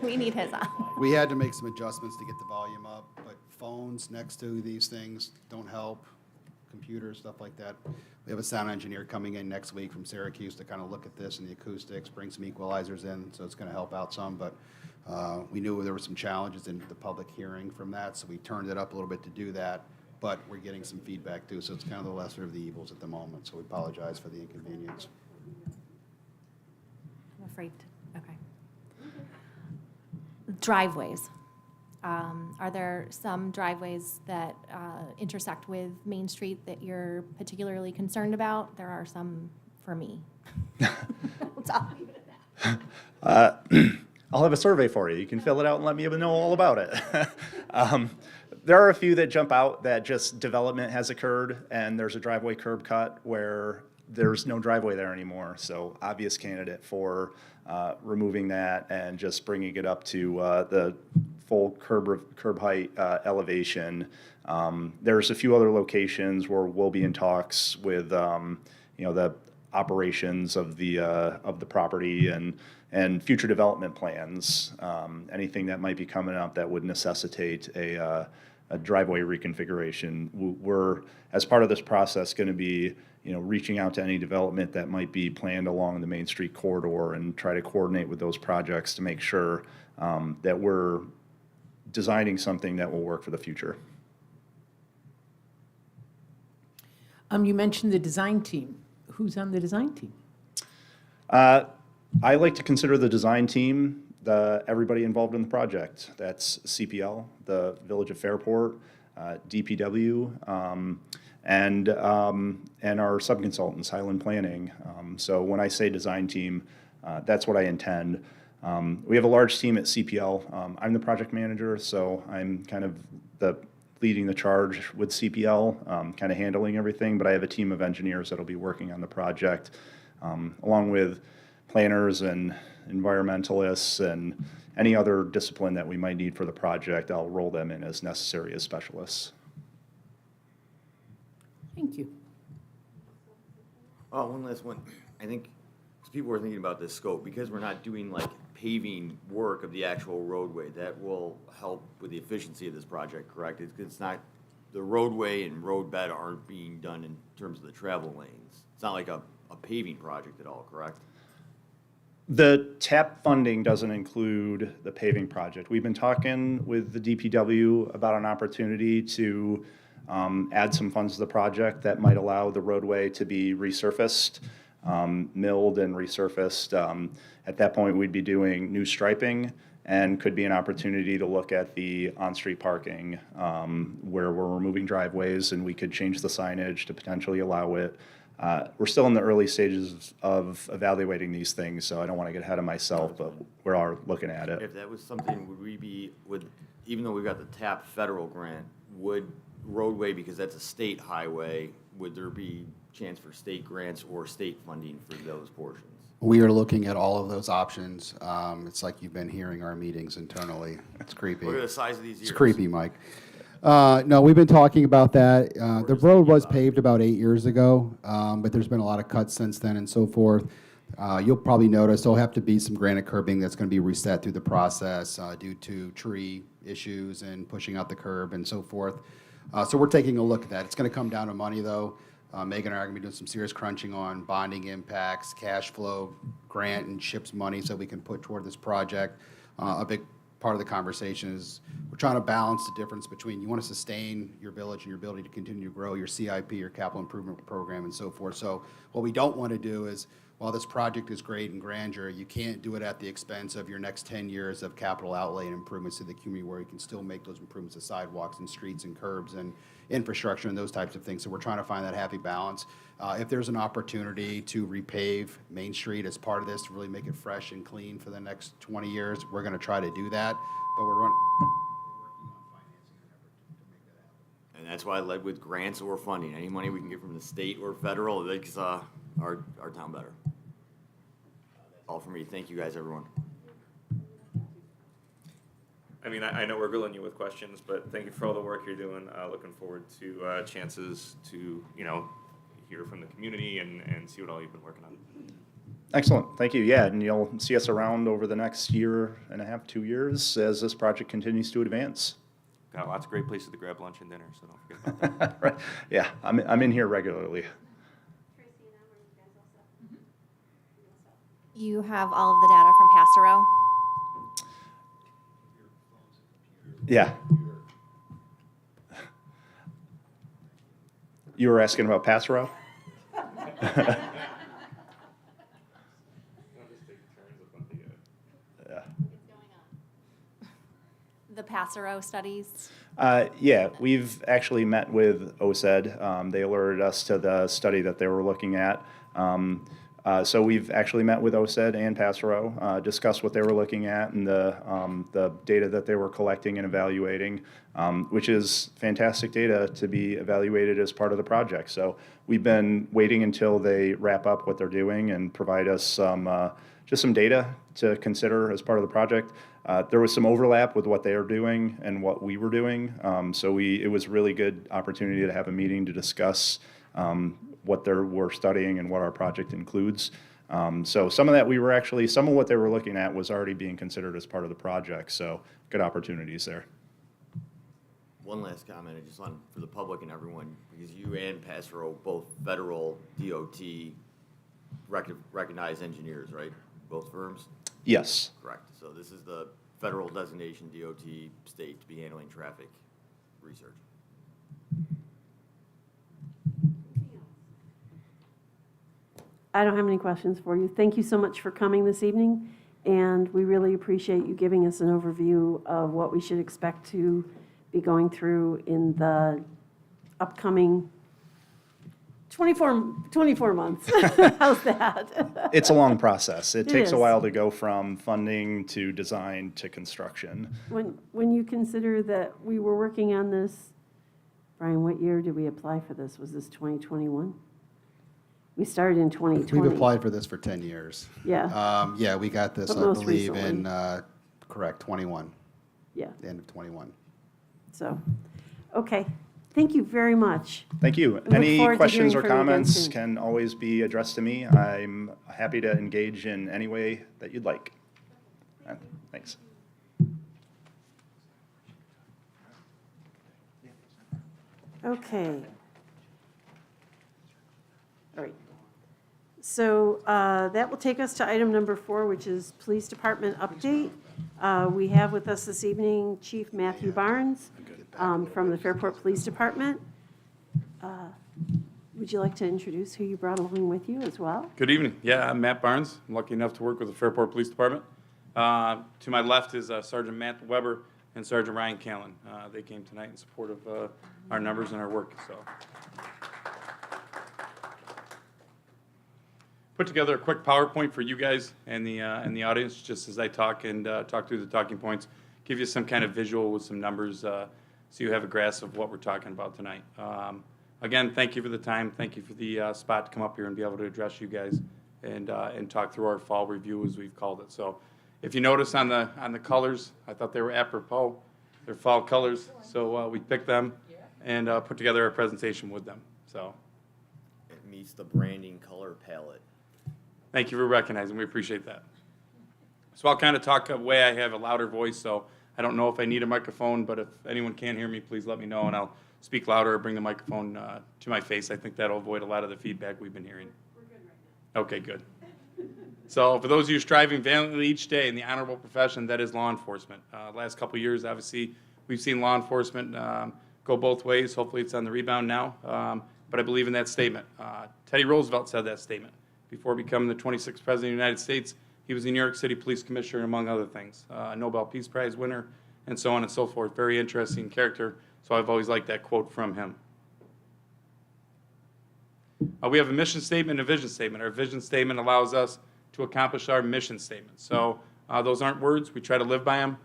We need his on. We had to make some adjustments to get the volume up, but phones next to these things don't help, computers, stuff like that. We have a sound engineer coming in next week from Syracuse to kind of look at this and the acoustics, bring some equalizers in, so it's going to help out some, but we knew there were some challenges in the public hearing from that, so we turned it up a little bit to do that, but we're getting some feedback too, so it's kind of the lesser of the evils at the moment, so we apologize for the inconvenience. I'm afraid to, okay. Driveways. Are there some driveways that intersect with Main Street that you're particularly concerned about? There are some for me. I'll leave it at that. I'll have a survey for you. You can fill it out and let me know all about it. There are a few that jump out that just development has occurred and there's a driveway curb cut where there's no driveway there anymore. So obvious candidate for removing that and just bringing it up to the full curb height elevation. There's a few other locations where we'll be in talks with the operations of the property and future development plans. Anything that might be coming up that would necessitate a driveway reconfiguration. We're, as part of this process, going to be reaching out to any development that might be planned along the Main Street corridor and try to coordinate with those projects to make sure that we're designing something that will work for the future. You mentioned the design team. Who's on the design team? I like to consider the design team everybody involved in the project. That's CPL, the Village of Fairport, DPW, and our subconsultants, Highland Planning. So when I say design team, that's what I intend. We have a large team at CPL. I'm the project manager, so I'm kind of leading the charge with CPL, kind of handling everything, but I have a team of engineers that'll be working on the project, along with planners and environmentalists and any other discipline that we might need for the project. I'll roll them in as necessary as specialists. Thank you. Oh, one last one. I think, because people were thinking about this scope, because we're not doing like paving work of the actual roadway, that will help with the efficiency of this project, correct? It's not the roadway and road bed aren't being done in terms of the travel lanes. It's not like a paving project at all, correct? The TAP funding doesn't include the paving project. We've been talking with the DPW about an opportunity to add some funds to the project that might allow the roadway to be resurfaced, milled and resurfaced. At that point, we'd be doing new striping and could be an opportunity to look at the on-street parking where we're removing driveways and we could change the signage to potentially allow it. We're still in the early stages of evaluating these things, so I don't want to get ahead of myself, but we are looking at it. If that was something, even though we've got the TAP federal grant, would roadway, because that's a state highway, would there be chance for state grants or state funding for those portions? We are looking at all of those options. It's like you've been hearing our meetings internally. It's creepy. Look at the size of these ears. It's creepy, Mike. No, we've been talking about that. The road was paved about 8 years ago, but there's been a lot of cuts since then and so forth. You'll probably notice there'll have to be some granite curbing that's going to be reset through the process due to tree issues and pushing out the curb and so forth. So we're taking a look at that. It's going to come down to money, though. Megan and I are going to be doing some serious crunching on bonding impacts, cash flow, grant and CHIPS money so we can put toward this project. A big part of the conversation is we're trying to balance the difference between you want to sustain your village and your ability to continue to grow your CIP, your capital improvement program, and so forth. So what we don't want to do is, while this project is great and grandeur, you can't do it at the expense of your next 10 years of capital outlay and improvements to the community where you can still make those improvements to sidewalks and streets and curbs and infrastructure and those types of things. So we're trying to find that happy balance. If there's an opportunity to repave Main Street as part of this to really make it fresh and clean for the next 20 years, we're going to try to do that. But we're working on financing an effort to make that happen. And that's why I led with grants or funding. Any money we can get from the state or federal makes our town better. That's all for me. Thank you guys, everyone. I mean, I know we're grilling you with questions, but thank you for all the work you're doing. Looking forward to chances to, hear from the community and see what all you've been working on. Excellent, thank you. Yeah, and you'll see us around over the next year and a half, 2 years as this project continues to advance. Got lots of great places to grab lunch and dinner, so don't forget about that. Right. Yeah, I'm in here regularly. You have all of the data from Passero. Yeah. You were asking about Passero? Yeah. The Passero studies. Yeah, we've actually met with OSED. They alerted us to the study that they were looking at. So we've actually met with OSED and Passero, discussed what they were looking at and the data that they were collecting and evaluating, which is fantastic data to be evaluated as part of the project. So we've been waiting until they wrap up what they're doing and provide us just some data to consider as part of the project. There was some overlap with what they are doing and what we were doing. So it was really good opportunity to have a meeting to discuss what we're studying and what our project includes. So some of what they were looking at was already being considered as part of the project. So good opportunities there. One last comment, I just want, for the public and everyone, because you and Passero, both federal DOT recognized engineers, right? Both firms? Yes. Correct. So this is the federal designation DOT state to be handling traffic research. I don't have any questions for you. Thank you so much for coming this evening, and we really appreciate you giving us an overview of what we should expect to be going through in the upcoming 24 months. How's that? It's a long process. It takes a is. while to go from funding to design to construction. When you consider that we were working on this, Brian, what year did we apply for this? Was this 2021? We started in 2020. We've applied for this for 10 years. Yeah. Yeah, we got this, But I most believe, recently. in, correct, 21, Yeah, the end of 21. so, okay. Thank you very much. Thank you. look Any forward to questions or hearing from you again comments soon. can always be addressed to me. I'm happy to engage in any way that you'd like. Thanks. Okay. All right. So that will take us to item number 4, which is Police Department update. We have with us this evening Chief Matthew Barnes from the Fairport Police Department. Would you like to introduce who you brought along with you as well? Good evening. Yeah, I'm Matt Barnes. I'm lucky enough to work with the Fairport Police Department. To my left is Sergeant Matt Weber and Sergeant Ryan Callen. They came tonight in support of our numbers and our work. So, put together a quick PowerPoint for you guys and the audience, just as I talk and talk through the talking points, give you some kind of visual with some numbers, so you have a grasp of what we're talking about tonight. Again, thank you for the time. Thank you for the spot to come up here and be able to address you guys and talk through our fall review, as we've called it. So, if you notice on the colors, I thought they were apropos. They're fall colors, so we picked them and put together a presentation with them. So, It meets the branding color palette. thank you for recognizing. We appreciate that. So I'll kind of talk a way I have a louder voice, so I don't know if I need a microphone, but if anyone can't hear me, please let me know, and I'll speak louder or bring the microphone to my face. I think that'll avoid a lot of the feedback we've been hearing. We're good right now. Okay, good. So for those of you striving valiantly each day in the honorable profession that is law enforcement, last couple of years, obviously, we've seen law enforcement go both ways. Hopefully it's on the rebound now, but I believe in that statement. Teddy Roosevelt said that statement. Before becoming the 26th President of the United States, he was the New York City Police Commissioner, among other things, a Nobel Peace Prize winner, and so on and so forth. Very interesting character, so I've always liked that quote from him. We have a mission statement and a vision statement. Our vision statement allows us to accomplish our mission statement. So those aren't words. We try to live by them.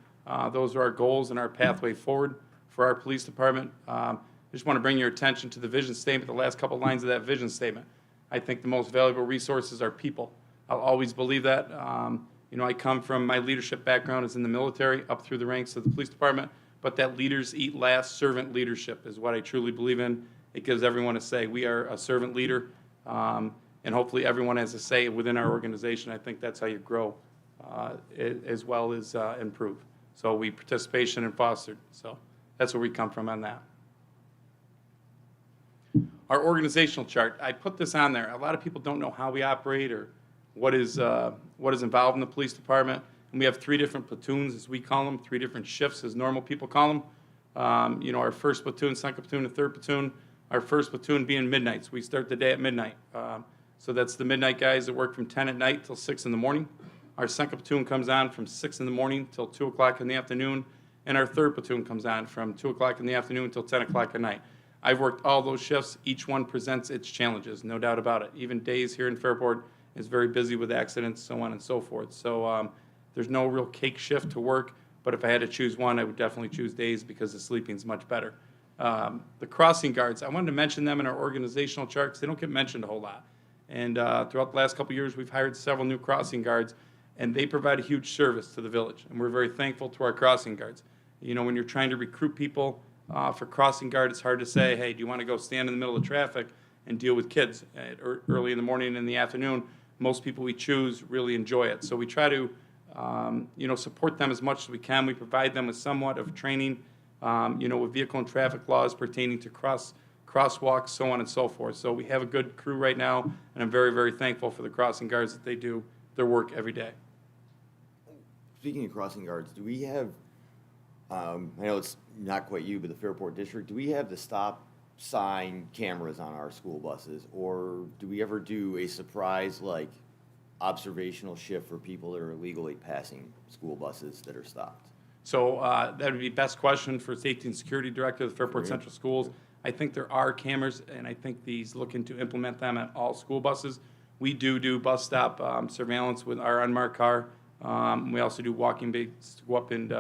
Those are our goals and our pathway forward for our police department. I just want to bring your attention to the vision statement, the last couple lines of that vision statement. I think the most valuable resources are people. I'll always believe that. I come from, my leadership background is in the military, up through the ranks of the police department, but that leaders eat last, servant leadership is what I truly believe in. It gives everyone a say. We are a servant leader, and hopefully everyone has a say within our organization. I think that's how you grow as well as improve. So we participation and fostered. So that's where we come from on that. Our organizational chart, I put this on there. A lot of people don't know how we operate or what is involved in the police department. And we have 3 different platoons, as we call them, 3 different shifts, as normal people call them. Our first platoon, second platoon, and third platoon. Our first platoon being midnights. We start the day at midnight. So that's the midnight guys that work from 10 at night till 6 in the morning. Our second platoon comes on from 6 in the morning till 2 o'clock in the afternoon. And our third platoon comes on from 2 o'clock in the afternoon till 10 o'clock at night. I've worked all those shifts. Each one presents its challenges, no doubt about it. Even days here in Fairport is very busy with accidents, so on and so forth. So there's no real cake shift to work, but if I had to choose one, I would definitely choose days because the sleeping's much better. The crossing guards, I wanted to mention them in our organizational charts. They don't get mentioned a whole lot. And throughout the last couple of years, we've hired several new crossing guards, and they provide a huge service to the village. And we're very thankful to our crossing guards. When you're trying to recruit people for crossing guard, it's hard to say, hey, do you want to go stand in the middle of traffic and deal with kids early in the morning and in the afternoon? Most people we choose really enjoy it. So we try to, support them as much as we can. We provide them with somewhat of training, with vehicle and traffic laws pertaining to crosswalks, so on and so forth. So we have a good crew right now, and I'm very, very thankful for the crossing guards that they do their work every day. Speaking of crossing guards, do we have, I know it's not quite you, but the Fairport District, do we have the stop sign cameras on our school buses? Or do we ever do a surprise, observational shift for people that are illegally passing school buses that are stopped? So that would be best question for Safety and Security Director of the Fairport Central Schools. I think there are cameras, and I think he's looking to implement them at all school buses. We do bus stop surveillance with our unmarked car. We also do walking baits to go up and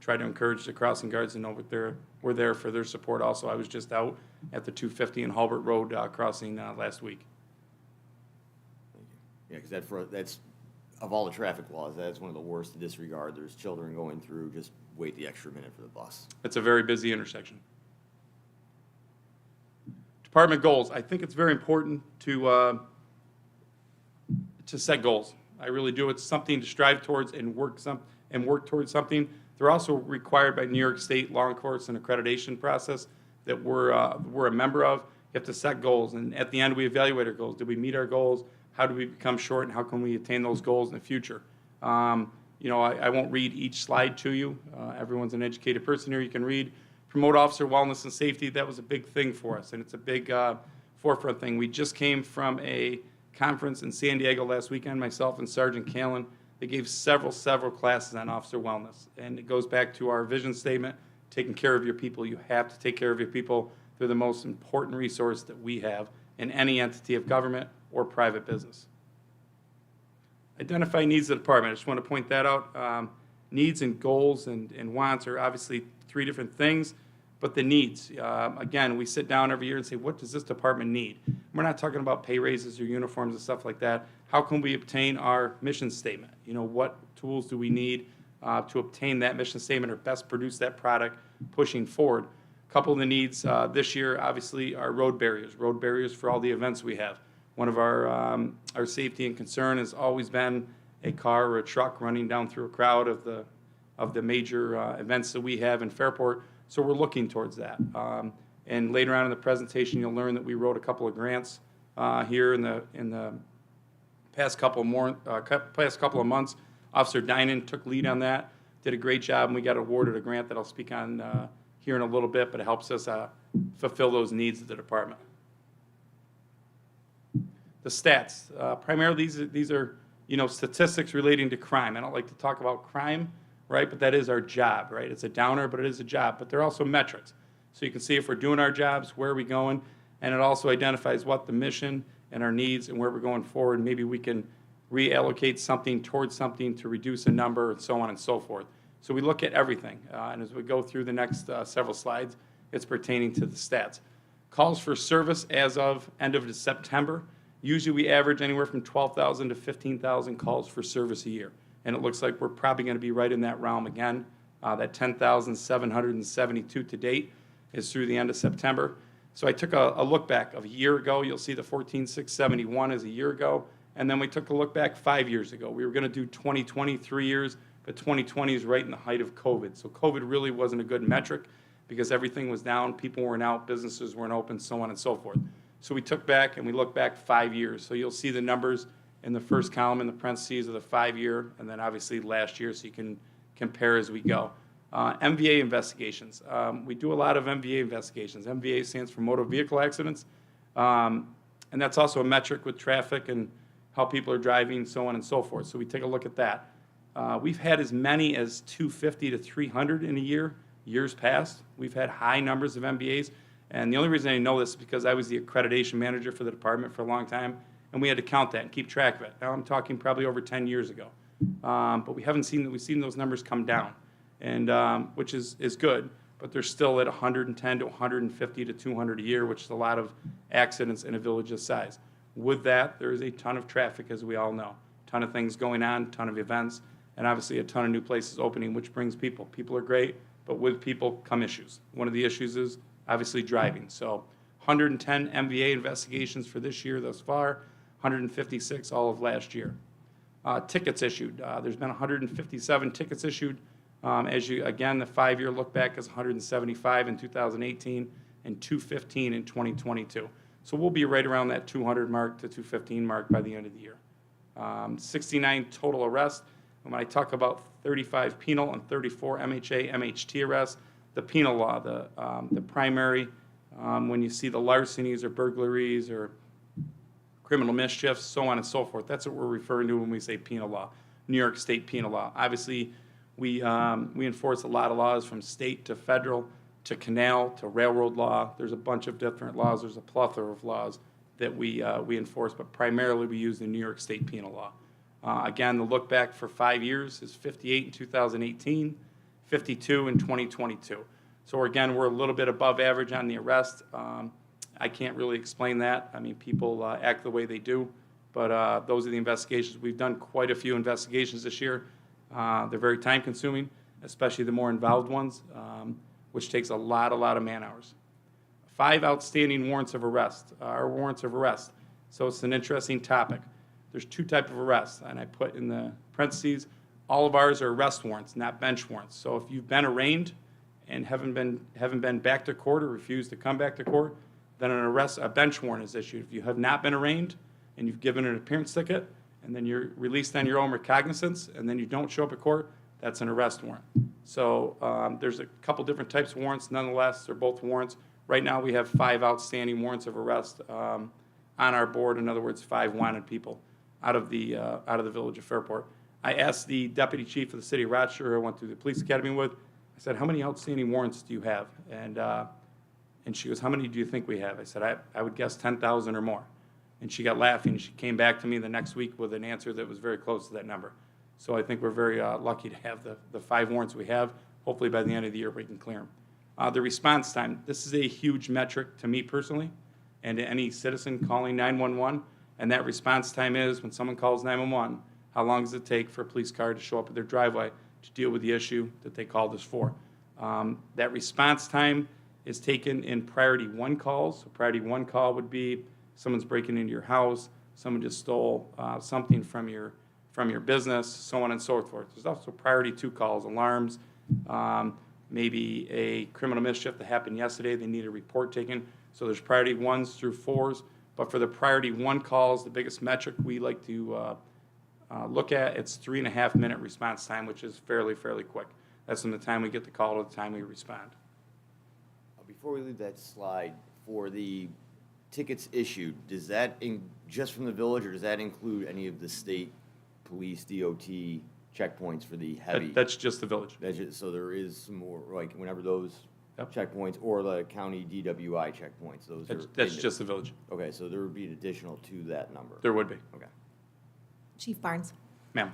try to encourage the crossing guards to know that we're there for their support also. I was just out at the 250 and Halbert Road crossing last week. Yeah, because that's, of all the traffic laws, that's one of the worst to disregard. There's children going through, just wait the extra minute for the bus. It's a very busy intersection. Department goals. I think it's very important to set goals. I really do. It's something to strive towards and work towards something. They're also required by New York State law enforcement accreditation process that we're a member of. You have to set goals, and at the end, we evaluate our goals. Did we meet our goals? How do we become short, and how can we attain those goals in the future? I won't read each slide to you. Everyone's an educated person here. You can read. Promote officer wellness and safety. That was a big thing for us, and it's a big forefront thing. We just came from a conference in San Diego last weekend, myself and Sergeant Callan. They gave several classes on officer wellness, and it goes back to our vision statement, taking care of your people. You have to take care of your people. They're the most important resource that we have in any entity of government or private business. Identify needs of the department. I just want to point that out. Needs and goals and wants are obviously three different things, but the needs, again, we sit down every year and say, what does this department need? We're not talking about pay raises or uniforms and stuff like that. How can we obtain our mission statement? What tools do we need to obtain that mission statement or best produce that product pushing forward? A couple of the needs this year, obviously, are road barriers for all the events we have. One of our safety and concern has always been a car or a truck running down through a crowd of the major events that we have in Fairport. So we're looking towards that. And later on in the presentation, you'll learn that we wrote a couple of grants here in the past couple of months. Officer Dinan took lead on that, did a great job, and we got awarded a grant that I'll speak on here in a little bit, but it helps us fulfill those needs of the department. The stats, primarily these are statistics relating to crime. I don't like to talk about crime, right? But that is our job, right? It's a downer, but it is a job. But they're also metrics. So you can see if we're doing our jobs, where are we going, and it also identifies what the mission and our needs and where we're going forward. Maybe we can reallocate something towards something to reduce a number and so on and so forth. So we look at everything. And as we go through the next several slides, it's pertaining to the stats. Calls for service as of end of September. Usually we average anywhere from 12,000 to 15,000 calls for service a year. And it looks like we're probably going to be right in that realm again. That 10,772 to date is through the end of September. So I took a look back of a year ago. You'll see the 14,671 is a year ago. And then we took a look back 5 years ago. We were going to do 2020, 3 years, but 2020 is right in the height of COVID. So COVID really wasn't a good metric because everything was down, people weren't out, businesses weren't open, so on and so forth. So we took back and we looked back 5 years. So you'll see the numbers in the first column in the parentheses of the 5 year, and then obviously last year, so you can compare as we go. MVA investigations. We do a lot of MVA investigations. MVA stands for motor vehicle accidents, and that's also a metric with traffic and how people are driving, so on and so forth. So we take a look at that. We've had as many as 250 to 300 in a year, years past. We've had high numbers of MVAs. And the only reason I know this is because I was the accreditation manager for the department for a long time, and we had to count that and keep track of it. Now I'm talking probably over 10 years ago. But we've seen those numbers come down, and which is good, but they're still at 110 to 150 to 200 a year, which is a lot of accidents in a village this size. With that, there is a ton of traffic, as we all know. A ton of things going on, a ton of events, and obviously a ton of new places opening, which brings people. People are great, but with people come issues. One of the issues is obviously driving. So 110 MVA investigations for this year thus far, 156 all of last year. Tickets issued. There's been 157 tickets issued. Again, the 5 year look back is 175 in 2018 and 215 in 2022. So we'll be right around that 200 mark to 215 mark by the end of the year. 69 total arrests. And when I talk about 35 penal and 34 MHA, MHT arrests, the penal law, the primary, when you see the larcenies or burglaries or criminal mischiefs, so on and so forth, that's what we're referring to when we say penal law, New York State penal law. Obviously, we enforce a lot of laws from state to federal to canal to railroad law. There's a bunch of different laws. There's a plethora of laws that we enforce, but primarily we use the New York State penal law. Again, the look back for 5 years is 58 in 2018, 52 in 2022. So again, we're a little bit above average on the arrest. I can't really explain that. I mean, people act the way they do, but those are the investigations. We've done quite a few investigations this year. They're very time consuming, especially the more involved ones, which takes a lot of man hours. 5 outstanding warrants of arrest, So it's an interesting topic. There's 2 types of arrests, and I put in the parentheses, all of ours are arrest warrants, not bench warrants. So if you've been arraigned and haven't been back to court or refused to come back to court, then a bench warrant is issued. If you have not been arraigned and you've given an appearance ticket, and then you're released on your own recognizance, and then you don't show up at court, that's an arrest warrant. So there's a couple different types of warrants. Nonetheless, they're both warrants. Right now, we have 5 outstanding warrants of arrest on our board. In other words, 5 wanted people out of the village of Fairport. I asked the deputy chief of the city of Rochester, who I went through the police academy with, I said, how many outstanding warrants do you have? And she goes, how many do you think we have? I said, I would guess 10,000 or more. And she got laughing. She came back to me the next week with an answer that was very close to that number. So I think we're very lucky to have the 5 warrants we have. Hopefully by the end of the year, we can clear them. The response time, this is a huge metric to me personally and to any citizen calling 911. And that response time is when someone calls 911, how long does it take for a police car to show up at their driveway to deal with the issue that they called us for? That response time is taken in priority 1 calls. So priority 1 call would be someone's breaking into your house, someone just stole something from your business, so on and so forth. There's also priority 2 calls, alarms, maybe a criminal mischief that happened yesterday, they need a report taken. So there's priority 1s through 4s. But for the priority 1 calls, the biggest metric we like to look at, it's 3.5 minute response time, which is fairly quick. That's from the time we get the call to the time we respond. Before we leave that slide, for the tickets issued, does that, just from the village, or does that include any of the state police, DOT checkpoints for the heavy? That's just the village. So there is some more, like, whenever those Yep. checkpoints, or the county DWI checkpoints, those are? That's just the village. Okay, so there would be an additional to that number? There would be. Okay. Chief Barnes. Ma'am.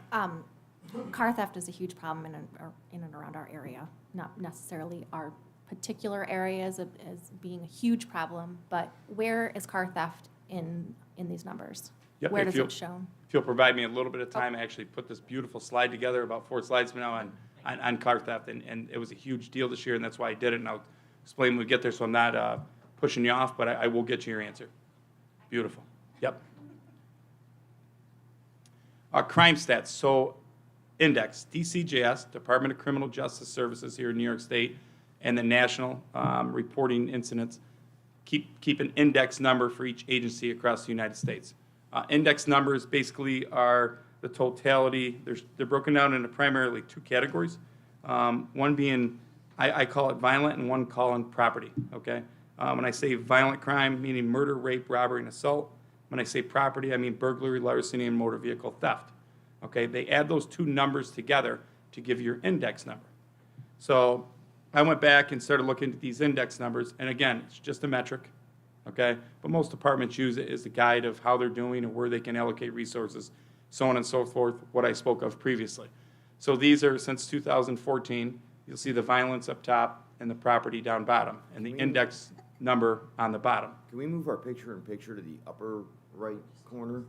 Car theft is a huge problem in and around our area, not necessarily our particular areas as being a huge problem, but where is car theft in these numbers? Yep, Where if does you'll- it show? If you'll provide me a little bit of time, I actually put this beautiful slide together, about 4 slides from now on car theft, and it was a huge deal this year, and that's why I did it, and I'll explain when we get there, so I'm not pushing you off, but I will get you your answer. Beautiful. Yep. Crime stats. So index, DCJS, Department of Criminal Justice Services here in New York State, and the national reporting incidents keep an index number for each agency across the United States. Index numbers basically are the totality. They're broken down into primarily 2 categories. One being, I call it violent, and one calling property, okay? When I say violent crime, meaning murder, rape, robbery, and assault. When I say property, I mean burglary, larceny, and motor vehicle theft, okay? They add those 2 numbers together to give your index number. So I went back and started looking at these index numbers, and again, it's just a metric, okay? But most departments use it as a guide of how they're doing and where they can allocate resources, so on and so forth, what I spoke of previously. So these are since 2014. You'll see the violence up top and the property down bottom, and the index number on the bottom. Can we move our picture-in-picture to the upper right corner?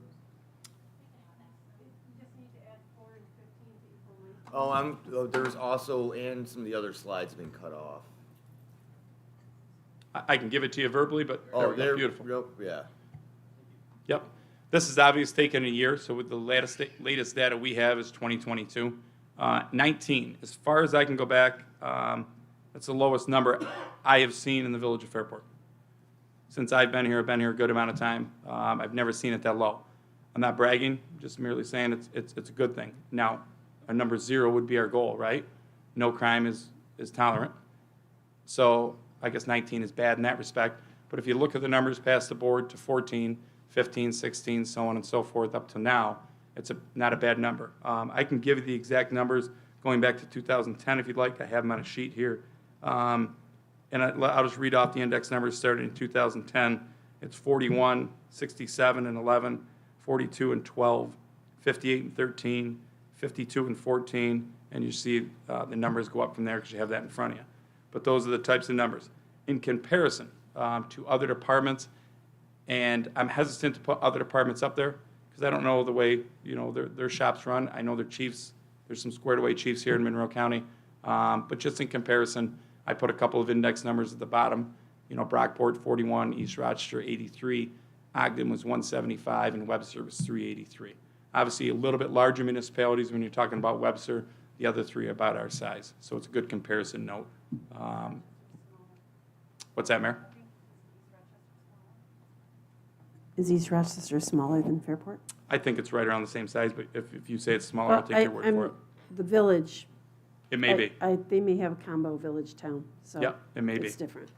Oh, there's also, and some of the other slides have been cut off. I can give it to you verbally, but there we go. There, Beautiful. yep, yeah. Yep. This is obviously taken a year, so with the latest data we have is 2022. 19, as far as I can go back, that's the lowest number I have seen in the village of Fairport. Since I've been here a good amount of time. I've never seen it that low. I'm not bragging, just merely saying it's a good thing. Now, a number 0 would be our goal, right? No crime is tolerant. So I guess 19 is bad in that respect. But if you look at the numbers past the board to 14, 15, 16, so on and so forth, up to now, it's not a bad number. I can give you the exact numbers going back to 2010 if you'd like. I have them on a sheet here. And I'll just read off the index numbers starting in 2010. It's 41, 67, and 11, 42 and 12, 58 and 13, 52 and 14, and you see the numbers go up from there because you have that in front of you. But those are the types of numbers. In comparison to other departments, and I'm hesitant to put other departments up there because I don't know the way their shops run. I know their chiefs. There's some squared away chiefs here in Monroe County, but just in comparison, I put a couple of index numbers at the bottom. Brockport 41, East Rochester 83, Ogden was 175, and Webster was 383. Obviously, a little bit larger municipalities when you're talking about Webster. The other 3 are about our size, so it's a good comparison note What's that, Mayor? Is East Rochester smaller than Fairport? I think it's right around the same size, but if you say it's smaller, I'll take your word for it. The village. It may be. They may have a combo village town, so. Yeah, it may be. It's different.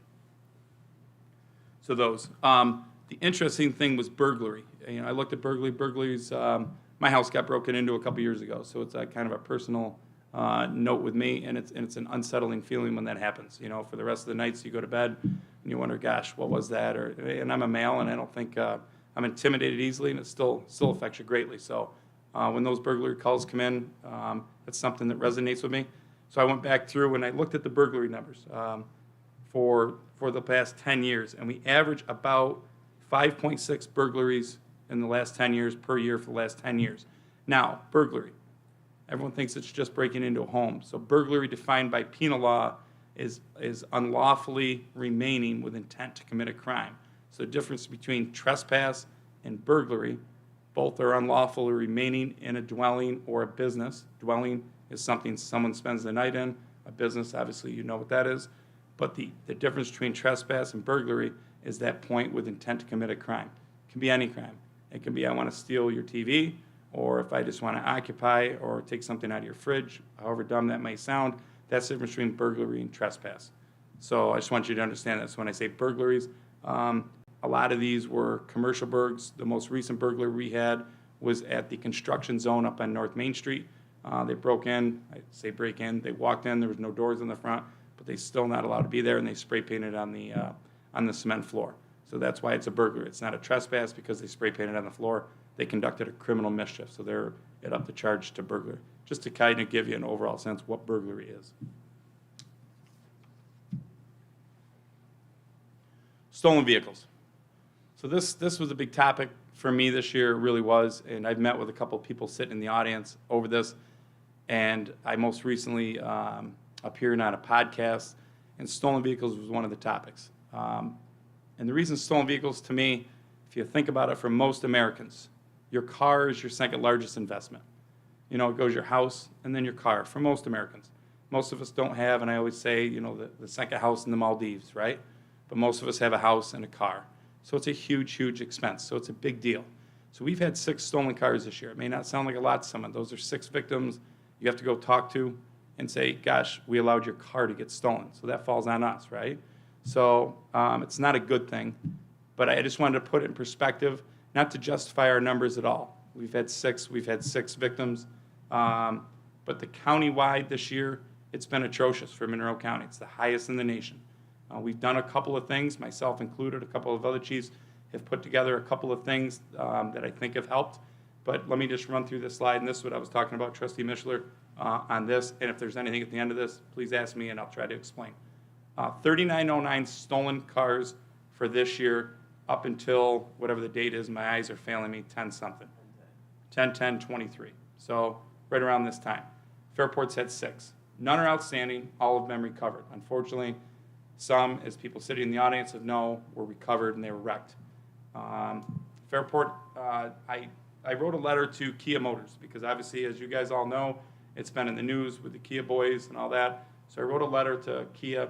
So those. The interesting thing was burglary. I looked at burglary. Burglaries, my house got broken into a couple years ago, so it's a kind of a personal note with me, and it's an unsettling feeling when that happens. For the rest of the nights you go to bed and you wonder, gosh, what was that? And I'm a male, and I don't think I'm intimidated easily, and it still affects you greatly. So when those burglary calls come in, it's something that resonates with me. So I went back through and I looked at the burglary numbers for the past 10 years, and we average about 5.6 burglaries in the last 10 years per year for the last 10 years. Now, burglary. Everyone thinks it's just breaking into a home. So burglary defined by penal law is unlawfully remaining with intent to commit a crime. So the difference between trespass and burglary, both are unlawfully remaining in a dwelling or a business. Dwelling is something someone spends the night in. A business, obviously, you know what that is. But the difference between trespass and burglary is that point with intent to commit a crime. It can be any crime. It can be I want to steal your TV, or if I just want to occupy or take something out of your fridge, however dumb that may sound. That's the difference between burglary and trespass. So I just want you to understand that. So when I say burglaries, a lot of these were commercial burgs. The most recent burglary we had was at the construction zone up on North Main Street. They broke in, I say break in, they walked in, there was no doors in the front, but they still not allowed to be there, and they spray painted on the cement floor. So that's why it's a burglary. It's not a trespass because they spray painted on the floor. They conducted a criminal mischief, so they're up to charge to burglary. Just to kind of give you an overall sense what burglary is. Stolen vehicles. So this was a big topic for me this year, it really was, and I've met with a couple of people sitting in the audience over this, and I most recently appeared on a podcast, and stolen vehicles was one of the topics. And the reason stolen vehicles, to me, if you think about it, for most Americans, your car is your second largest investment. It goes your house and then your car, for most Americans. Most of us don't have, and I always say, the second house in the Maldives, right? But most of us have a house and a car. So it's a huge, huge expense. So it's a big deal. So we've had 6 stolen cars this year. It may not sound like a lot to someone. Those are 6 victims you have to go talk to and say, gosh, we allowed your car to get stolen. So that falls on us, right? So it's not a good thing. But I just wanted to put it in perspective, not to justify our numbers at all. We've had 6 victims. But the county-wide this year, it's been atrocious for Monroe County. It's the highest in the nation. We've done a couple of things, myself included, a couple of other chiefs have put together a couple of things that I think have helped. But let me just run through this slide, and this is what I was talking about, Trustee Mishler, on this. And if there's anything at the end of this, please ask me and I'll try to explain. 3909 stolen cars for this year up until whatever the date is, my eyes are failing me, 10-something. 10/10/23. So right around this time. Fairport's had 6. None are outstanding, all of them recovered. Unfortunately, some, as people sitting in the audience have know, were recovered and they were wrecked. Fairport, I wrote a letter to Kia Motors because obviously, as you guys all know, it's been in the news with the Kia boys and all that. So I wrote a letter to Kia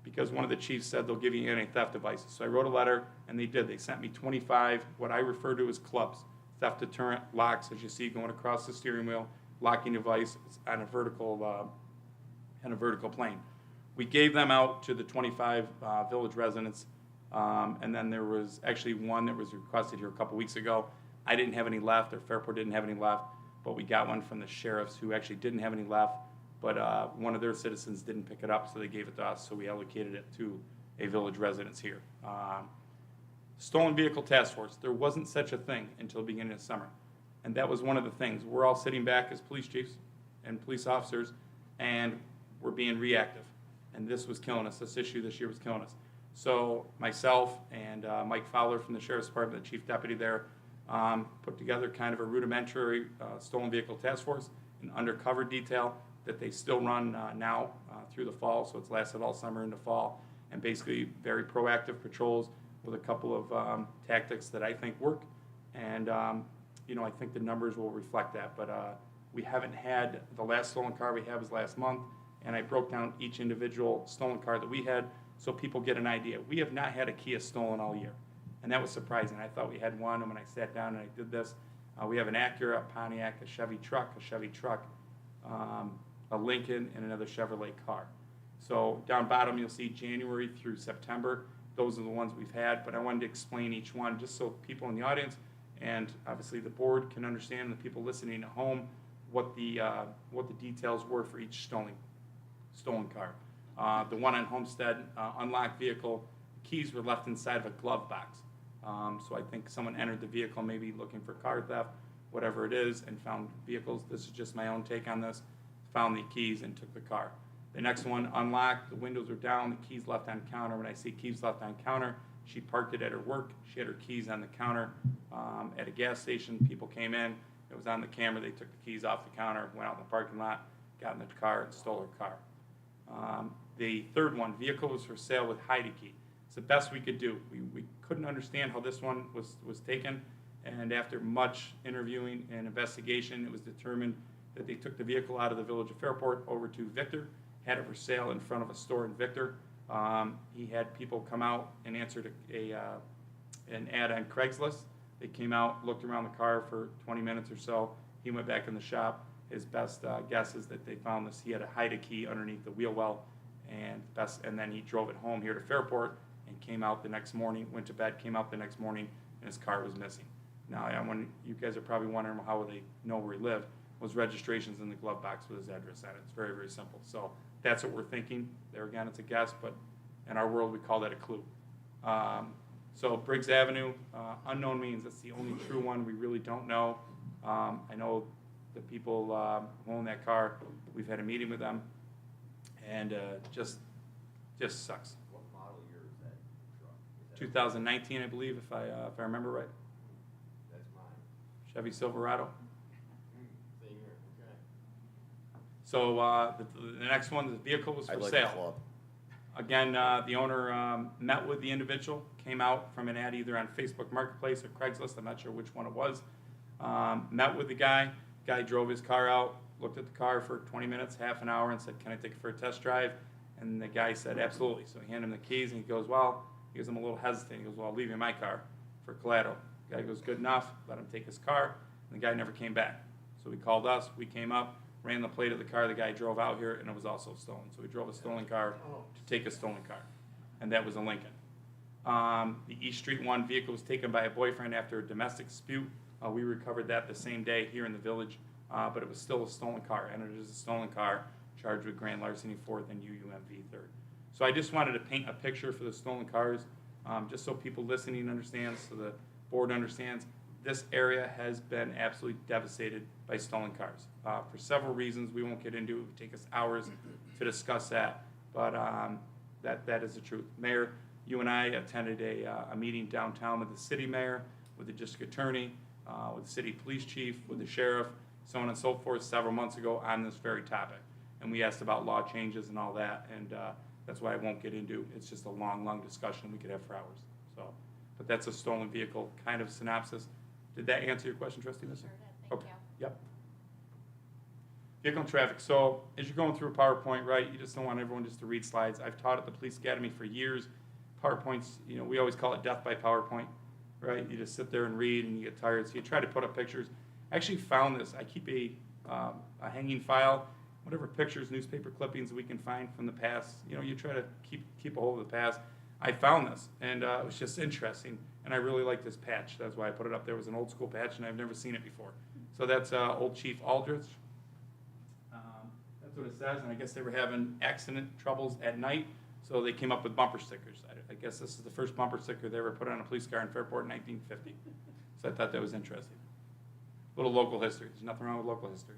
because one of the chiefs said they'll give you anti-theft devices. So I wrote a letter, and they did. They sent me 25, what I refer to as clubs, theft deterrent locks, as you see going across the steering wheel, locking device on a vertical plane. We gave them out to the 25 village residents, and then there was actually one that was requested here a couple weeks ago. I didn't have any left, or Fairport didn't have any left, but we got one from the sheriffs who actually didn't have any left, but one of their citizens didn't pick it up, so they gave it to us, so we allocated it to a village residence here. Stolen Vehicle Task Force, there wasn't such a thing until the beginning of summer, and that was one of the things. We're all sitting back as police chiefs and police officers, and we're being reactive. And this was killing us. This issue this year was killing us. So myself and Mike Fowler from the Sheriff's Department, the chief deputy there, put together kind of a rudimentary stolen vehicle task force, an undercover detail that they still run now through the fall. So it's lasted all summer into fall, and basically very proactive patrols with a couple of tactics that I think work. And I think the numbers will reflect that. But we haven't had, the last stolen car we had was last month, and I broke down each individual stolen car that we had so people get an idea. We have not had a Kia stolen all year, and that was surprising. I thought we had one, and when I sat down and I did this, we have an Acura, a Pontiac, a Chevy truck, a Lincoln, and another Chevrolet car. So down bottom, you'll see January through September. Those are the ones we've had, but I wanted to explain each one just so people in the audience and obviously the board can understand, and the people listening at home, what the details were for each stolen car. The one on Homestead, unlocked vehicle, keys were left inside of a glove box. So I think someone entered the vehicle maybe looking for car theft, whatever it is, and found vehicles. This is just my own take on this. Found the keys and took the car. The next one, unlocked, the windows were down, the keys left on counter. When I say keys left on counter, she parked it at her work. She had her keys on the counter at a gas station. People came in. It was on the camera. They took the keys off the counter, went out in the parking lot, got in the car, and stole her car. The third one, vehicle was for sale with hide key. It's the best we could do. We couldn't understand how this one was taken, and after much interviewing and investigation, it was determined that they took the vehicle out of the Village of Fairport over to Victor, had it for sale in front of a store in Victor. He had people come out and answered an ad on Craigslist. They came out, looked around the car for 20 minutes or so. He went back in the shop. His best guess is that they found this. He had a hide key underneath the wheel well, and then he drove it home here to Fairport and came out the next morning, went to bed, came out the next morning, and his car was missing. Now, you guys are probably wondering how they know where he lived. Was registrations in the glove box with his address on it. It's very, very simple. So that's what we're thinking. There again, it's a guess, but in our world, we call that a clue. So Briggs Avenue, unknown means that's the only true one. We really don't know. I know the people who own that car, we've had a meeting with them, and just sucks. What model year is that truck? Is that 2019, I believe, if I remember right. That's mine. Chevy Silverado. Same here, okay. So the next one, the vehicle was for sale. Again, the owner met with the individual, came out from an ad either on Facebook Marketplace or Craigslist, I'm not sure which one it was. Met with the guy. Guy drove his car out, looked at the car for 20 minutes, half an hour, and said, "Can I take it for a test drive?" And the guy said, "Absolutely." So he handed him the keys, and he goes, I'm a little hesitant. He goes, "Well, I'll leave you my car for collateral." The guy goes, "Good enough." Let him take his car, and the guy never came back. So he called us. We came up, ran the plate of the car the guy drove out here, and it was also stolen. So we drove a stolen car to take a stolen car, and that was a Lincoln. The East Street one vehicle was taken by a boyfriend after a domestic dispute. We recovered that the same day here in the village, but it was still a stolen car, and it is a stolen car charged with grand larceny fourth and UUMV third. So I just wanted to paint a picture for the stolen cars, just so people listening understand, so the board understands. This area has been absolutely devastated by stolen cars for several reasons we won't get into. It would take us hours to discuss that, but that is the truth. Mayor, you and I attended a meeting downtown with the city mayor, with the district attorney, with the city police chief, with the sheriff, so on and so forth, several months ago on this very topic. And we asked about law changes and all that, and that's why I won't get into. It's just a long, long discussion we could have for hours. So, but that's a stolen vehicle kind of synopsis. Did that answer your question, Trustee Nisser? Sure did, thank you. Yep. Vehicle and traffic. So as you're going through a PowerPoint, right, you just don't want everyone just to read slides. I've taught at the Police Academy for years. PowerPoints, we always call it death by PowerPoint, right? You just sit there and read and you get tired. So you try to put up pictures. I actually found this. I keep a hanging file, whatever pictures, newspaper clippings we can find from the past. You try to keep a hold of the past. I found this, and it was just interesting, and I really like this patch. That's why I put it up there. It was an old school patch, and I've never seen it before. So that's Old Chief Aldrich. That's what it says, and I guess they were having accident troubles at night, so they came up with bumper stickers. I guess this is the first bumper sticker they ever put on a police car in Fairport in 1950. So I thought that was interesting. A little local history. There's nothing wrong with local history.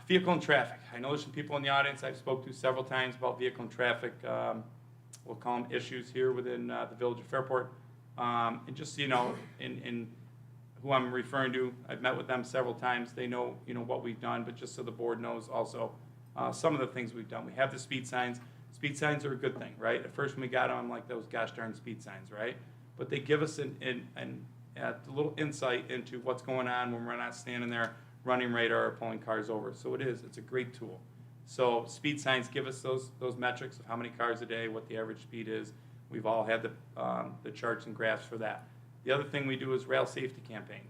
Vehicle and traffic. I know there's some people in the audience I've spoke to several times about vehicle and traffic. We'll call them issues here within the Village of Fairport. And just so you know, in who I'm referring to, I've met with them several times. They know, what we've done, but just so the board knows also some of the things we've done. We have the speed signs. Speed signs are a good thing, right? At first when we got on, like those gosh darn speed signs, right? But they give us a little insight into what's going on when we're not standing there running radar or pulling cars over. So it's a great tool. So speed signs give us those metrics of how many cars a day, what the average speed is. We've all had the charts and graphs for that. The other thing we do is rail safety campaign.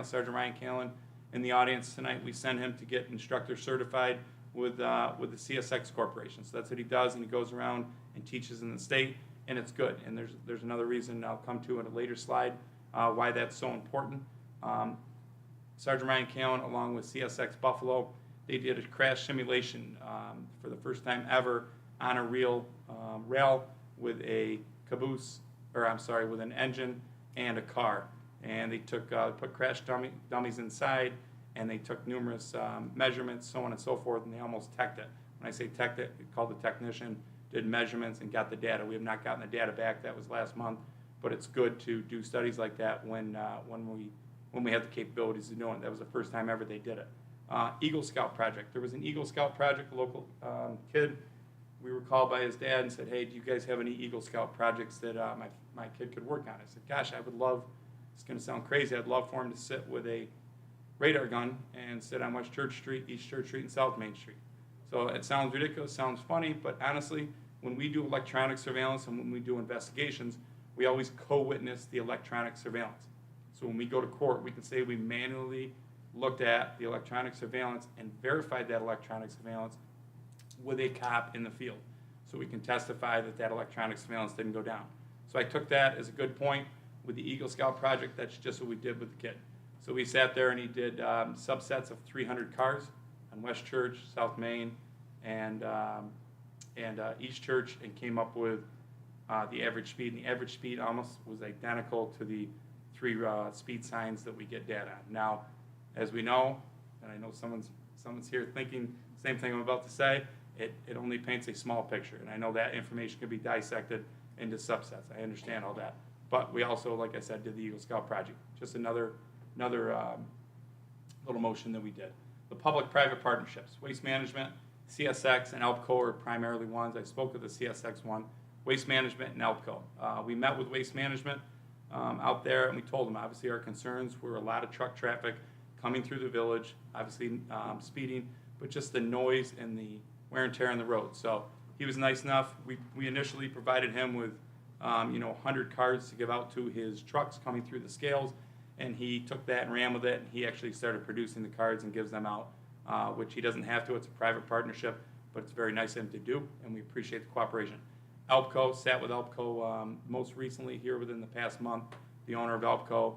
Sergeant Ryan Callen in the audience tonight, we send him to get instructor certified with the CSX Corporation. So that's what he does, and he goes around and teaches in the state, and it's good. And there's another reason I'll come to in a later slide why that's so important. Sergeant Ryan Callen, along with CSX Buffalo, they did a crash simulation for the first time ever on a real rail with a caboose, with an engine and a car. And they put crash dummies inside, and they took numerous measurements, so on and so forth, and they almost teched it. When I say teched it, we called the technician, did measurements, and got the data. We have not gotten the data back. That was last month, but it's good to do studies like that when we have the capabilities of doing it. That was the first time ever they did it. Eagle Scout project. There was an Eagle Scout project, a local kid. We were called by his dad and said, hey, do you guys have any Eagle Scout projects that my kid could work on? I said, gosh, I would love, it's going to sound crazy, I'd love for him to sit with a radar gun and sit on West Church Street, East Church Street, and South Main Street. So it sounds ridiculous, sounds funny, but honestly, when we do electronic surveillance and when we do investigations, we always co-witness the electronic surveillance. So when we go to court, we can say we manually looked at the electronic surveillance and verified that electronic surveillance with a cop in the field. So we can testify that that electronic surveillance didn't go down. So I took that as a good point with the Eagle Scout project. That's just what we did with the kid. So we sat there and he did subsets of 300 cars on West Church, South Main, and East Church, and came up with the average speed. And the average speed almost was identical to the 3 speed signs that we get data on. Now, as we know, and I know someone's here thinking the same thing I'm about to say, it only paints a small picture. And I know that information can be dissected into subsets. I understand all that. But we also, like I said, did the Eagle Scout project. Just another little motion that we did. The public-private partnerships, Waste Management, CSX, and ALPCO are primarily ones. I spoke of the CSX one, Waste Management and ALPCO. We met with Waste Management out there, and we told them, obviously, our concerns were a lot of truck traffic coming through the village, obviously speeding, but just the noise and the wear and tear on the road. So he was nice enough. We initially provided him with 100 cards to give out to his trucks coming through the scales, and he took that and ran with it, and he actually started producing the cards and gives them out, which he doesn't have to. It's a private partnership, but it's very nice of him to do, and we appreciate the cooperation. ALPCO, sat with ALPCO most recently here within the past month. The owner of ALPCO,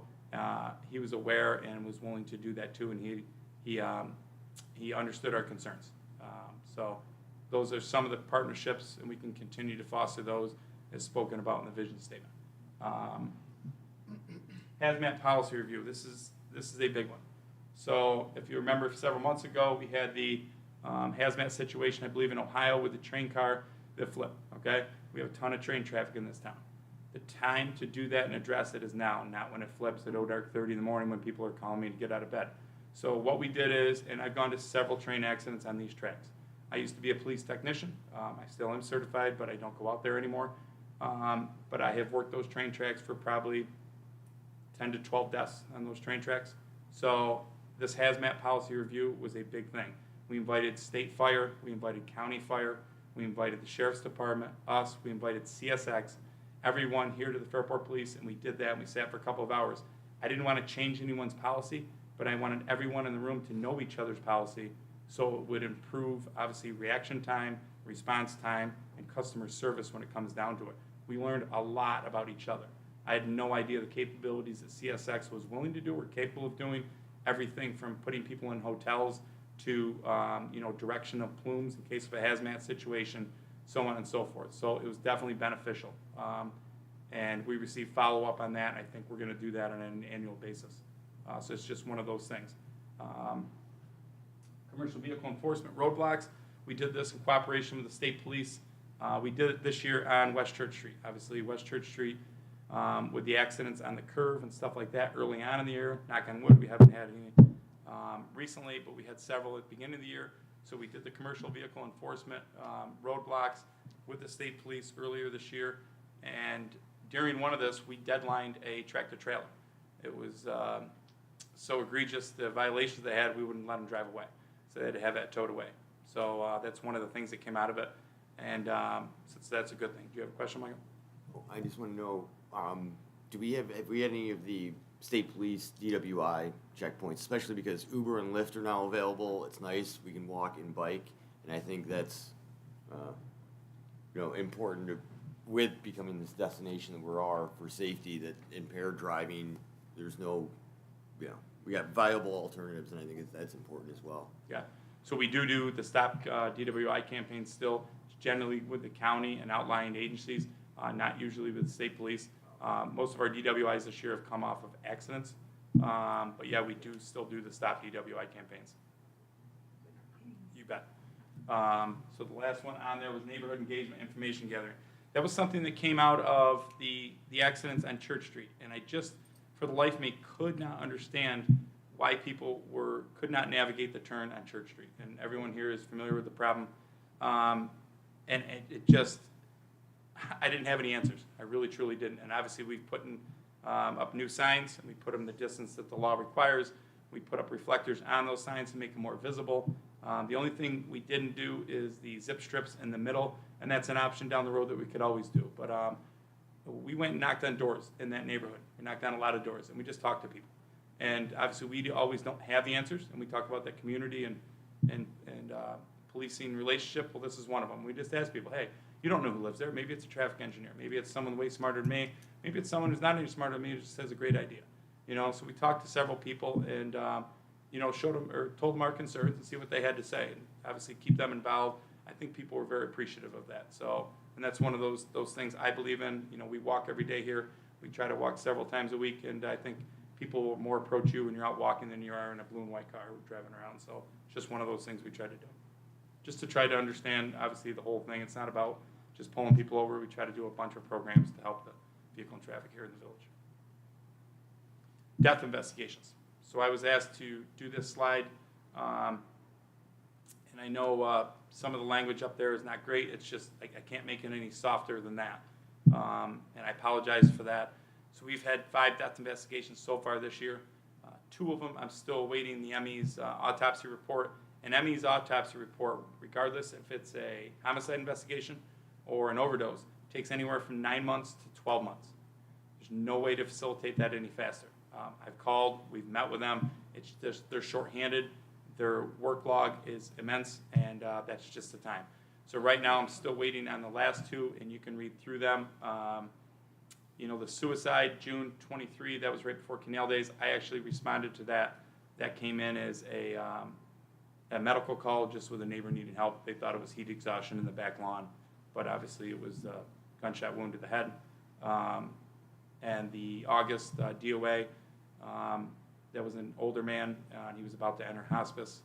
he was aware and was willing to do that too, and he understood our concerns. So those are some of the partnerships, and we can continue to foster those as spoken about in the vision statement. Hazmat policy review. This is a big one. So if you remember several months ago, we had the hazmat situation, I believe in Ohio, with the train car that flipped, okay? We have a ton of train traffic in this town. The time to do that and address it is now, not when it flips at 0:30 in the morning when people are calling me to get out of bed. So what we did is, and I've gone to several train accidents on these tracks. I used to be a police technician. I still am certified, but I don't go out there anymore. But I have worked those train tracks for probably 10 to 12 deaths on those train tracks. So this hazmat policy review was a big thing. We invited state fire, we invited county fire, we invited the sheriff's department, us, we invited CSX, everyone here to the Fairport Police, and we did that, and we sat for a couple of hours. I didn't want to change anyone's policy, but I wanted everyone in the room to know each other's policy, so it would improve, obviously, reaction time, response time, and customer service when it comes down to it. We learned a lot about each other. I had no idea the capabilities that CSX was willing to do or capable of doing, everything from putting people in hotels to direction of plumes in case of a hazmat situation, so on and so forth. So it was definitely beneficial. And we received follow-up on that, and I think we're going to do that on an annual basis. So it's just one of those things. Commercial vehicle enforcement roadblocks. We did this in cooperation with the state police. We did it this year on West Church Street. Obviously, West Church Street, with the accidents on the curve and stuff like that early on in the year. Knock on wood, we haven't had any recently, but we had several at the beginning of the year. So we did the commercial vehicle enforcement roadblocks with the state police earlier this year. And during one of this, we deadlined a tractor trailer. It was so egregious, the violations they had, we wouldn't let them drive away. So they had to have that towed away. So that's one of the things that came out of it. And so that's a good thing. Do you have a question, Michael? I just want to know, have we had any of the state police DWI checkpoints, especially because Uber and Lyft are now available. It's nice. We can walk and bike. And I think that's, important with becoming this destination that we are for safety, that impaired driving, there's no, we got viable alternatives, and I think that's important as well. Yeah. So we do the Stop DWI campaign still, generally with the county and outlying agencies, not usually with the state police. Most of our DWIs this year have come off of accidents. But yeah, we do still do the Stop DWI campaigns. You bet. So the last one on there was neighborhood engagement information gathering. That was something that came out of the accidents on Church Street. And I just, for the life of me, could not understand why people could not navigate the turn on Church Street. And everyone here is familiar with the problem. And it just, I didn't have any answers. I really, truly didn't. And obviously, we've put up new signs, and we put them the distance that the law requires. We put up reflectors on those signs to make them more visible. The only thing we didn't do is the zip strips in the middle, and that's an option down the road that we could always do. But we went and knocked on doors in that neighborhood. We knocked on a lot of doors, and we just talked to people. And obviously, we always don't have the answers, and we talk about that community and policing relationship. Well, this is one of them. We just ask people, hey, you don't know who lives there. Maybe it's a traffic engineer. Maybe it's someone way smarter than me. Maybe it's someone who's not any smarter than me who just has a great idea. So we talked to several people and, showed them or told them our concerns and see what they had to say. And obviously keep them involved. I think people were very appreciative of that. So, and that's one of those things I believe in. We walk every day here. We try to walk several times a week, and I think people will more approach you when you're out walking than you are in a blue and white car driving around. So it's just one of those things we try to do. Just to try to understand, obviously, the whole thing. It's not about just pulling people over. We try to do a bunch of programs to help the vehicle and traffic here in the village. Death investigations. So I was asked to do this slide, and I know some of the language up there is not great. It's just, I can't make it any softer than that, and I apologize for that. So we've had 5 death investigations so far this year. 2 of them, I'm still awaiting the ME's autopsy report. An ME's autopsy report, regardless if it's a homicide investigation or an overdose, takes anywhere from 9 months to 12 months. There's no way to facilitate that any faster. I've called, we've met with them. It's just, they're shorthanded. Their work log is immense, and that's just the time. So right now, I'm still waiting on the last 2, and you can read through them. The suicide, June 23, that was right before Canal Days. I actually responded to that. That came in as a medical call just with a neighbor needing help. They thought it was heat exhaustion in the back lawn, but obviously it was a gunshot wound to the head. And the August DOA, that was an older man. He was about to enter hospice.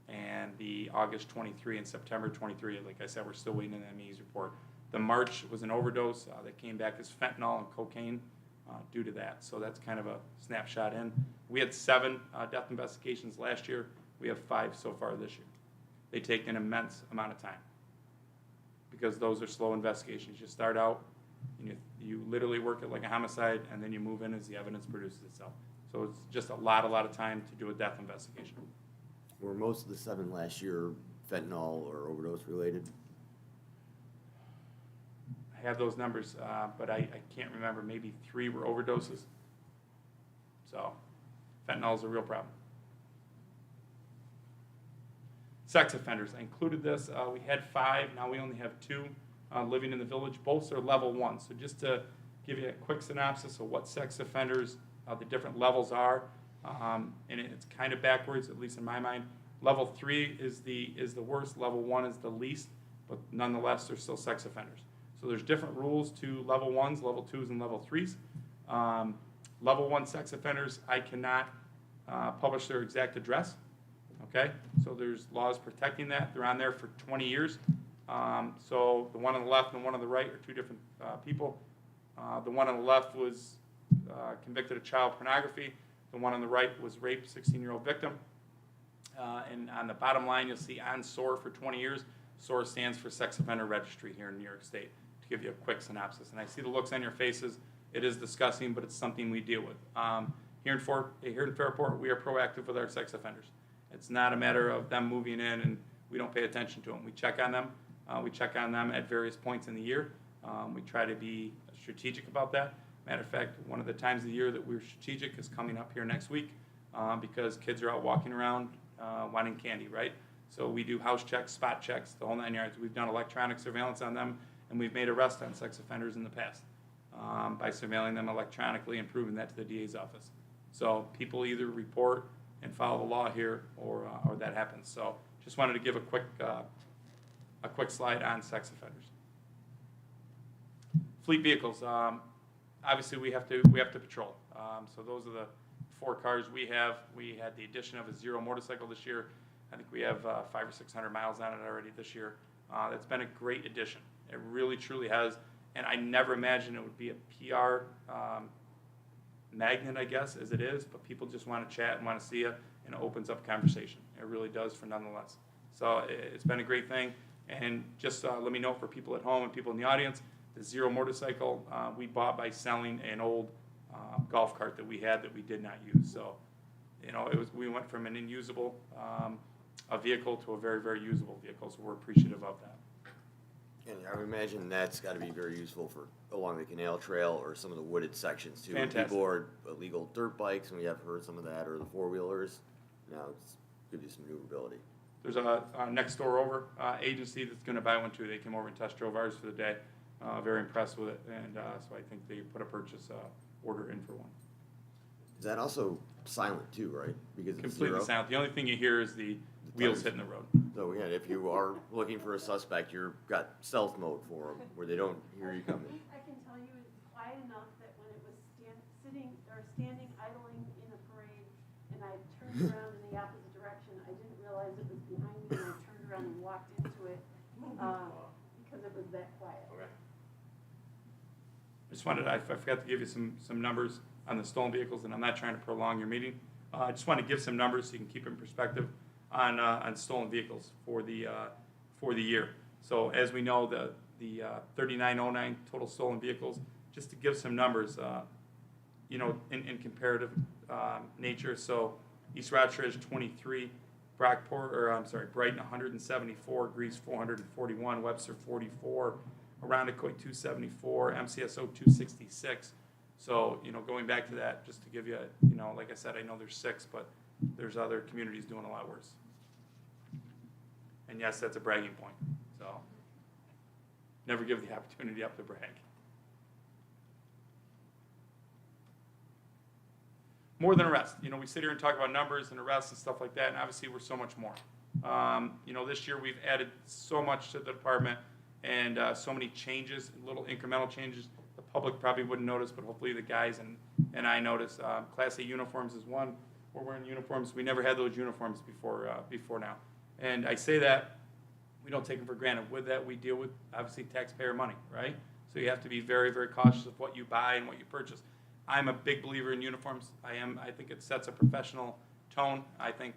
And the August 23 and September 23, like I said, we're still waiting on the ME's report. The March was an overdose that came back as fentanyl and cocaine due to that. So that's kind of a snapshot in. We had 7 death investigations last year. We have 5 so far this year. They take an immense amount of time because those are slow investigations. You start out, and you literally work it like a homicide, and then you move in as the evidence produces itself. So it's just a lot of time to do a death investigation. Were most of the 7 last year fentanyl or overdose related? I have those numbers, but I can't remember. Maybe 3 were overdoses. So fentanyl is a real problem. Sex offenders, I included this. We had 5, now we only have 2 living in the village. Both are level 1. So just to give you a quick synopsis of what sex offenders, the different levels are, and it's kind of backwards, at least in my mind. Level 3 is the worst, level 1 is the least, but nonetheless, they're still sex offenders. So there's different rules to level 1s, level 2s, and level 3s. Level 1 sex offenders, I cannot publish their exact address. Okay, so there's laws protecting that. They're on there for 20 years. So the one on the left and the one on the right are 2 different people. The one on the left was convicted of child pornography. The one on the right was rape, 16-year-old victim. And on the bottom line, you'll see on SOAR for 20 years. SOAR stands for Sex Offender Registry here in New York State, to give you a quick synopsis. And I see the looks on your faces. It is disgusting, but it's something we deal with. here in Fairport, we are proactive with our sex offenders. It's not a matter of them moving in and we don't pay attention to them. We check on them. We check on them at various points in the year. We try to be strategic about that. Matter of fact, one of the times of the year that we're strategic is coming up here next week because kids are out walking around wanting candy, right? So we do house checks, spot checks, the whole 9 yards. We've done electronic surveillance on them, and we've made arrests on sex offenders in the past by surveilling them electronically and proving that to the DA's office. So people either report and follow the law here, or that happens. So just wanted to give a quick slide on sex offenders. Fleet vehicles. Obviously, we have to patrol. So those are the 4 cars we have. We had the addition of a Zero motorcycle this year. I think we have 500 or 600 miles on it already this year. That's been a great addition. It really, truly has. And I never imagined it would be a PR magnet, I guess, as it is. But people just want to chat and want to see you, and it opens up conversation. It really does for nonetheless. So it's been a great thing. And just let me know for people at home and people in the audience, the Zero motorcycle we bought by selling an old golf cart that we had that we did not use. So, you know, we went from an unusable a vehicle to a very, very usable vehicle. So we're appreciative of that. And I would imagine that's got to be very useful for along the canal trail or some of the wooded sections too. Fantastic. People are illegal dirt bikes, and we have heard some of that, or the 4-wheelers. Now it's gives you some maneuverability. There's a next door over agency that's going to buy one too. They came over and test drove ours for the day. Very impressed with it, and so I think they put a purchase order in for one. Is that also silent too, right? Because it's Completely zero. silent. The only thing you hear is the wheels hitting the road. So yeah, if you are looking for a suspect, you've got stealth mode for them, where they don't hear you coming. I can tell you it's quiet enough that when it was standing idling in a parade, and I turned around in the opposite direction, I didn't realize it was behind me, and I turned around and walked into it because it was that quiet. Okay. I forgot to give you some numbers on the stolen vehicles, and I'm not trying to prolong your meeting. I just want to give some numbers so you can keep in perspective on stolen vehicles for the year. So as we know, the 3909 total stolen vehicles, just to give some numbers, you know, in comparative nature. So East Rochester has 23, Brighton 174, Greece 441, Webster 44, Arundecoit 274, MCSO 266. So, you know, going back to that, just to give you, you know, like I said, I know there's 6, but there's other communities doing a lot worse. And yes, that's a bragging point. So never give the opportunity up to brag. More than arrests. You know, we sit here and talk about numbers and arrests and stuff like that, and obviously we're so much more. You know, this year we've added so much to the department and so many changes, little incremental changes. The public probably wouldn't notice, but hopefully the guys and I notice. Class A uniforms is one. We're wearing uniforms. We never had those uniforms before now. And I say that, we don't take them for granted. With that, we deal with, obviously, taxpayer money, right? So you have to be very, very cautious of what you buy and what you purchase. I'm a big believer in uniforms. I think it sets a professional tone. I think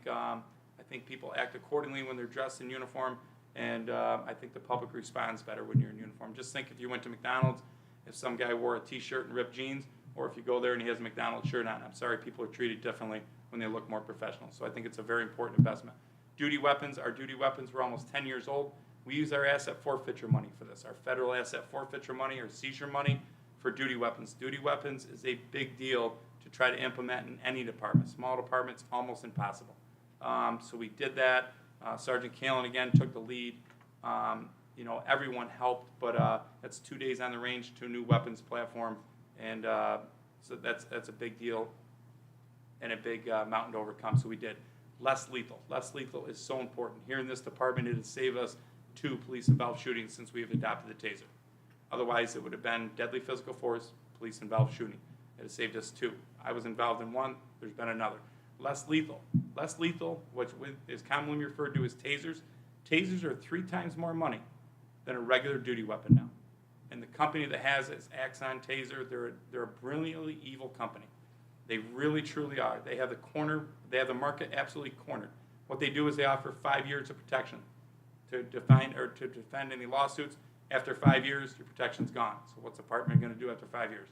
people act accordingly when they're dressed in uniform, and I think the public responds better when you're in uniform. Just think if you went to McDonald's, if some guy wore a T-shirt and ripped jeans, or if you go there and he has a McDonald's shirt on. I'm sorry, people are treated differently when they look more professional. So I think it's a very important investment. Duty weapons, our duty weapons were almost 10 years old. We use our asset forfeiture money for this. Our federal asset forfeiture money or seizure money for duty weapons. Duty weapons is a big deal to try to implement in any department. Small departments, almost impossible. So we did that. Sergeant Kalen again took the lead. You know, everyone helped, but that's 2 days on the range to a new weapons platform, and so that's a big deal and a big mountain to overcome. So we did. Less lethal. Less lethal is so important. Here in this department, it has saved us 2 police and valve shootings since we have adopted the taser. Otherwise, it would have been deadly physical force, police and valve shooting. It has saved us 2. I was involved in 1. There's been another. Less lethal. Less lethal, which is commonly referred to as tasers. Tasers are 3 times more money than a regular duty weapon now. And the company that has it is Axon Taser. They're a brilliantly evil company. They really, truly are. They have the market absolutely cornered. What they do is they offer 5 years of protection to defend any lawsuits. After 5 years, your protection's gone. So what's the department going to do after 5 years?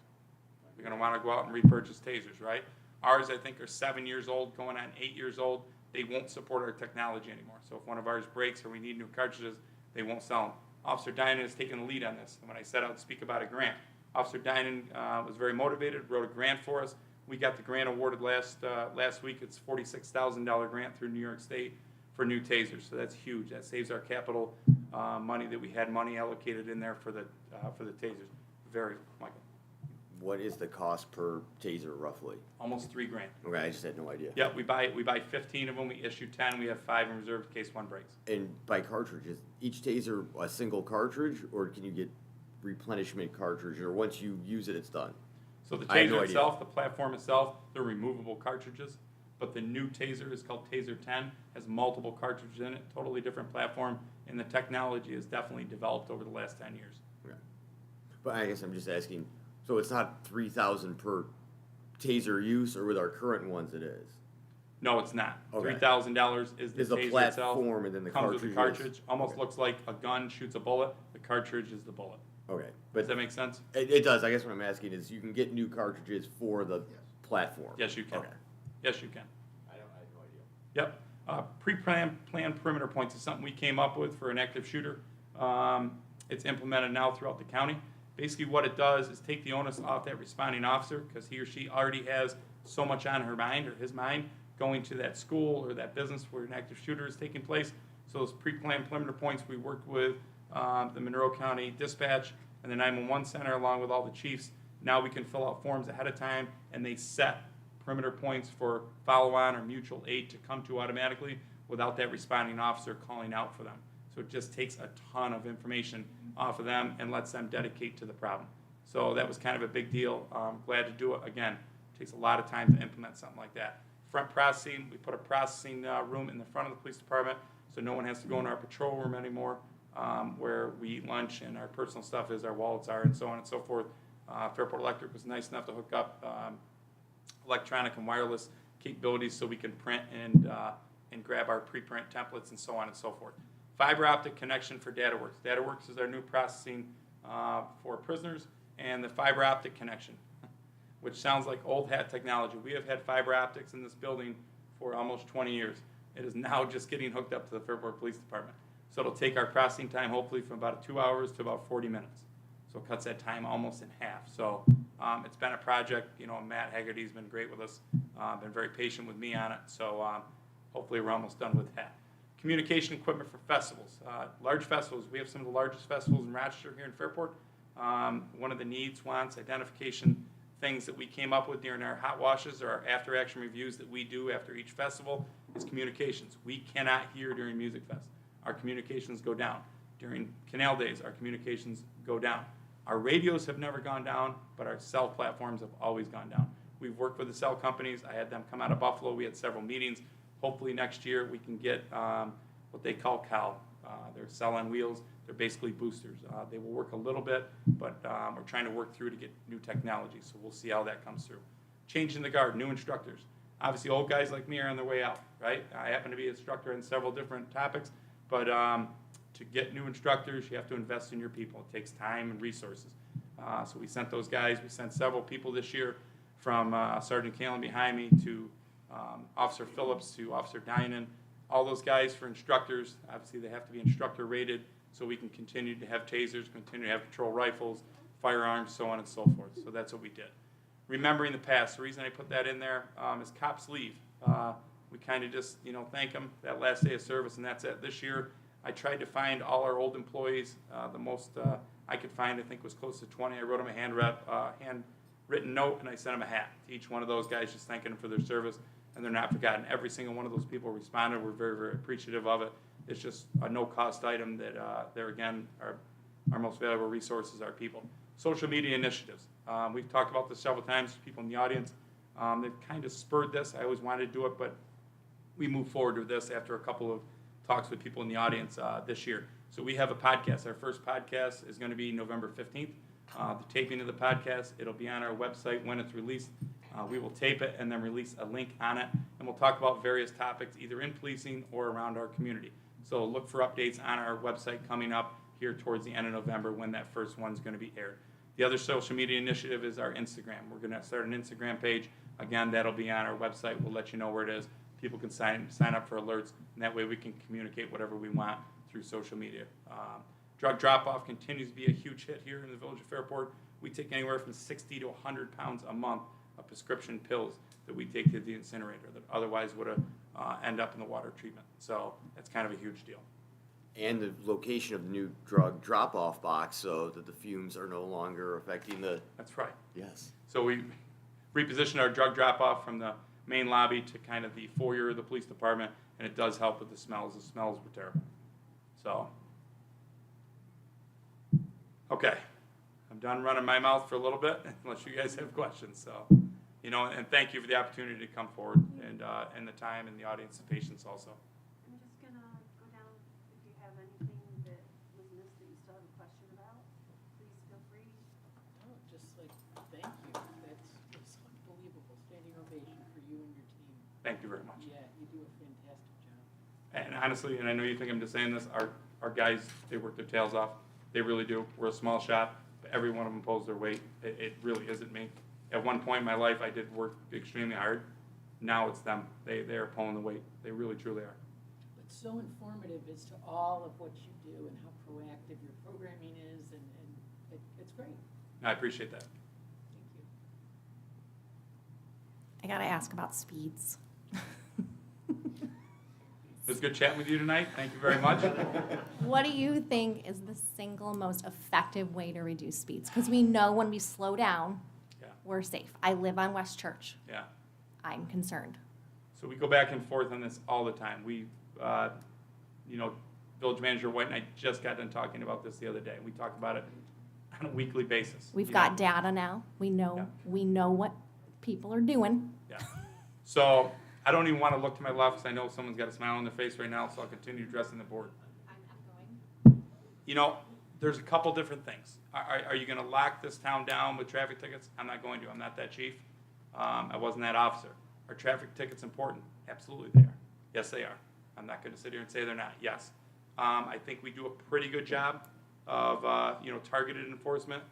You're going to want to go out and repurchase tasers, right? Ours, I think, are 7 years old, going on 8 years old. They won't support our technology anymore. So if one of ours breaks or we need new cartridges, they won't sell them. Officer Dinan has taken the lead on this. And when I set out to speak about a grant, Officer Dinan was very motivated, wrote a grant for us. We got the grant awarded last week. It's a $46,000 grant through New York State for new tasers. So that's huge. That saves our capital money that we had money allocated in there for the tasers. Very, Michael. What is the cost per taser roughly? Almost $3 grand. Okay, I just had no idea. Yeah, we buy 15 of them. We issue 10. We have 5 in reserve in case one breaks. And by cartridges, each taser a single cartridge, or can you get replenishment cartridge, or once you use it, it's done? So the I have no taser idea. itself, the platform itself, they're removable cartridges. But the new taser is called Taser 10, has multiple cartridges in it, totally different platform, and the technology has definitely developed over the last 10 years. Okay. But I guess I'm just asking, so it's not 3,000 per taser use, or with our current ones it is? No, it's not. Okay. $3,000 is the Is the taser itself. platform and then the Comes with the cartridge cartridge. Almost looks like a gun shoots a bullet. The cartridge is the bullet. Okay, Does but that make sense? it does. I guess what I'm asking is you can get new cartridges for the platform? Yes, you can. Okay. Yes, you can. I had no idea. Yep. Pre-planned perimeter points is something we came up with for an active shooter. It's implemented now throughout the county. Basically, what it does is take the onus off that responding officer, because he or she already has so much on her mind or his mind going to that school or that business where an active shooter is taking place. So those pre-planned perimeter points, we worked with the Monroe County Dispatch and the 911 Center along with all the chiefs. Now we can fill out forms ahead of time, and they set perimeter points for follow-on or mutual aid to come to automatically without that responding officer calling out for them. So it just takes a ton of information off of them and lets them dedicate to the problem. So that was kind of a big deal. Glad to do it. Again, it takes a lot of time to implement something like that. Front processing, we put a processing room in the front of the police department, so no one has to go in our patrol room anymore, where we eat lunch and our personal stuff is, our wallets are, and so on and so forth. Fairport Electric was nice enough to hook up electronic and wireless capabilities so we can print and grab our pre-print templates and so on and so forth. Fiber optic connection for DataWorks. DataWorks is our new processing for prisoners, and the fiber optic connection, which sounds like old hat technology. We have had fiber optics in this building for almost 20 years. It is now just getting hooked up to the Fairport Police Department. So it'll take our processing time hopefully from about 2 hours to about 40 minutes. So it cuts that time almost in half. So it's been a project, you know, Matt Haggerty's been great with us, been very patient with me on it. So hopefully we're almost done with that. Communication equipment for festivals. Large festivals, we have some of the largest festivals in Rochester here in Fairport. One of the needs, wants, identification things that we came up with during our hot washes or our after-action reviews that we do after each festival is communications. We cannot hear during Music Fest. Our communications go down. During Canal Days, our communications go down. Our radios have never gone down, but our cell platforms have always gone down. We've worked with the cell companies. I had them come out of Buffalo. We had several meetings. Hopefully next year we can get what they call CAL. They're cell on wheels. They're basically boosters. They will work a little bit, but we're trying to work through to get new technology, so we'll see how that comes through. Changing the guard, new instructors. Obviously, old guys like me are on their way out, right? I happen to be an instructor in several different topics, but to get new instructors, you have to invest in your people. It takes time and resources. So we sent those guys. We sent several people this year, from Sergeant Kalen behind me to Officer Phillips to Officer Dinan. All those guys for instructors. Obviously, they have to be instructor rated, so we can continue to have tasers, continue to have patrol rifles, firearms, so on and so forth. So that's what we did. Remembering the past. The reason I put that in there is cops leave. We kind of just, you know, thank them that last day of service, and that's it. This year, I tried to find all our old employees. The most I could find, I think, was close to 20. I wrote them a handwritten note, and I sent them a hat to each one of those guys, just thanking them for their service, and they're not forgotten. Every single one of those people responded. We're very, very appreciative of it. It's just a no-cost item that they're, again, our most valuable resources are people. Social media initiatives. We've talked about this several times, people in the audience. They've kind of spurred this. I always wanted to do it, but we moved forward with this after a couple of talks with people in the audience this year. So we have a podcast. Our first podcast is going to be November 15th. The taping of the podcast, it'll be on our website when it's released. We will tape it and then release a link on it, and we'll talk about various topics either in policing or around our community. So look for updates on our website coming up here towards the end of November when that first one's going to be aired. The other social media initiative is our Instagram. We're going to start an Instagram page. Again, that'll be on our website. We'll let you know where it is. People can sign up for alerts, and that way we can communicate whatever we want through social media. Drug drop-off continues to be a huge hit here in the Village of Fairport. We take anywhere from 60 to 100 pounds a month of prescription pills that we take to the incinerator that otherwise would have end up in the water treatment. So that's kind of a huge deal. And the location of the new drug drop-off box so that the fumes are no longer affecting the, That's right. yes. So we repositioned our drug drop-off from the main lobby to kind of the foyer of the police department, and it does help with the smells. The smells were terrible. So, okay. I'm done running my mouth for a little bit, unless you guys have questions. So, and thank you for the opportunity to come forward and the time and the audience and patience also. I'm just gonna go down, if you have anything that was missed that you still have a question about, please feel free. Oh, just like, thank you. That's unbelievable. Standing ovation for you and your team. Thank you very much. Yeah, you do a fantastic job. And honestly, and I know you think I'm just saying this, our guys, they work their tails off. They really do. We're a small shop, but every one of them pulls their weight. It really isn't me. At one point in my life, I did work extremely hard. Now it's them. They are pulling the weight. They really, truly are. It's so informative as to all of what you do and how proactive your programming is, and it's great. I appreciate that. Thank you. I gotta ask about speeds. It was good chatting with you tonight. Thank you very much. What do you think is the single most effective way to reduce speeds? Because we know when we slow down, Yeah, we're safe. I live on West Church. yeah. I'm concerned. So we go back and forth on this all the time. We, Village Manager White and I just got done talking about this the other day. We talk about it on a weekly basis. We've you got know? data now. We know Yeah. what people are doing. Yeah. So I don't even want to look to my left because I know someone's got a smile on their face right now, so I'll continue addressing the board. There's a couple different things. Are you going to lock this town down with traffic tickets? I'm not going to. I'm not that chief. I wasn't that officer. Are traffic tickets important? Absolutely they are. Yes, they are. I'm not going to sit here and say they're not. Yes. I think we do a pretty good job of, targeted enforcement.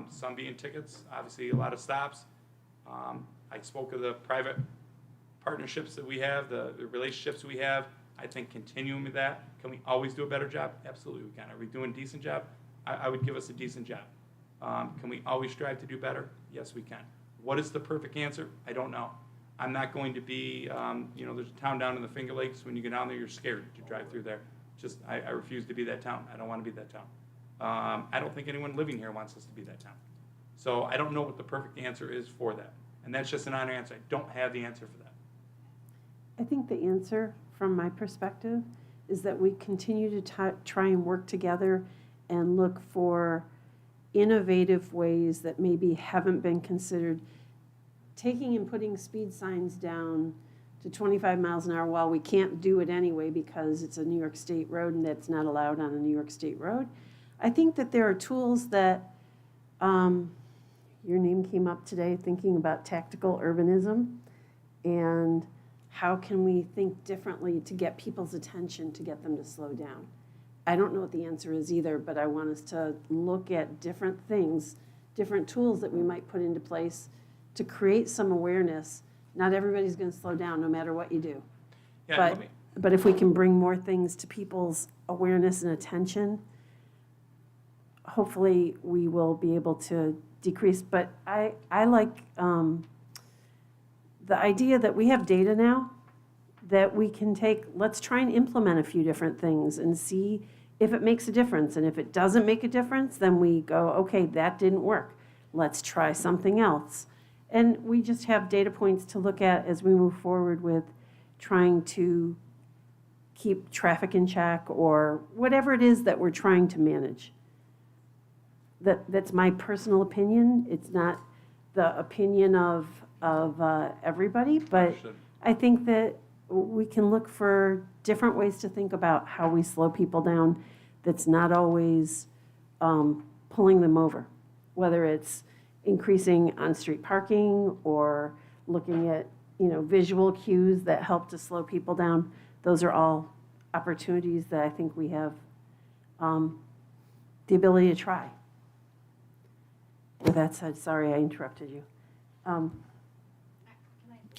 Some being tickets, obviously a lot of stops. I spoke of the private partnerships that we have, the relationships we have. I think continuing with that. Can we always do a better job? Absolutely we can. Are we doing a decent job? I would give us a decent job. Can we always strive to do better? Yes, we can. What is the perfect answer? I don't know. I'm not going to be, there's a town down in the Finger Lakes. When you get down there, you're scared to drive through there. I refuse to be that town. I don't want to be that town. I don't think anyone living here wants us to be that town. So I don't know what the perfect answer is for that. And that's just an honest answer. I don't have the answer for that. I think the answer, from my perspective, is that we continue to try and work together and look for innovative ways that maybe haven't been considered. Taking and putting speed signs down to 25 miles an hour while we can't do it anyway because it's a New York State road and that's not allowed on a New York State road. I think that there are tools that, your name came up today, thinking about tactical urbanism, and how can we think differently to get people's attention, to get them to slow down. I don't know what the answer is either, but I want us to look at different things, different tools that we might put into place to create some awareness. Not everybody's going to slow down no matter what you do. Yeah, But if we can bring more things to people's awareness and attention, hopefully we will be able to decrease. But I like the idea that we have data now that we can take, let's try and implement a few different things and see if it makes a difference. And if it doesn't make a difference, then we go, okay, that didn't work. Let's try something else. And we just have data points to look at as we move forward with trying to keep traffic in check or whatever it is that we're trying to manage. That's my personal opinion. It's not the opinion of everybody, but Understood. I think that we can look for different ways to think about how we slow people down that's not always pulling them over, whether it's increasing on-street parking or looking at, visual cues that help to slow people down. Those are all opportunities that I think we have the ability to try. With that said, sorry I interrupted you.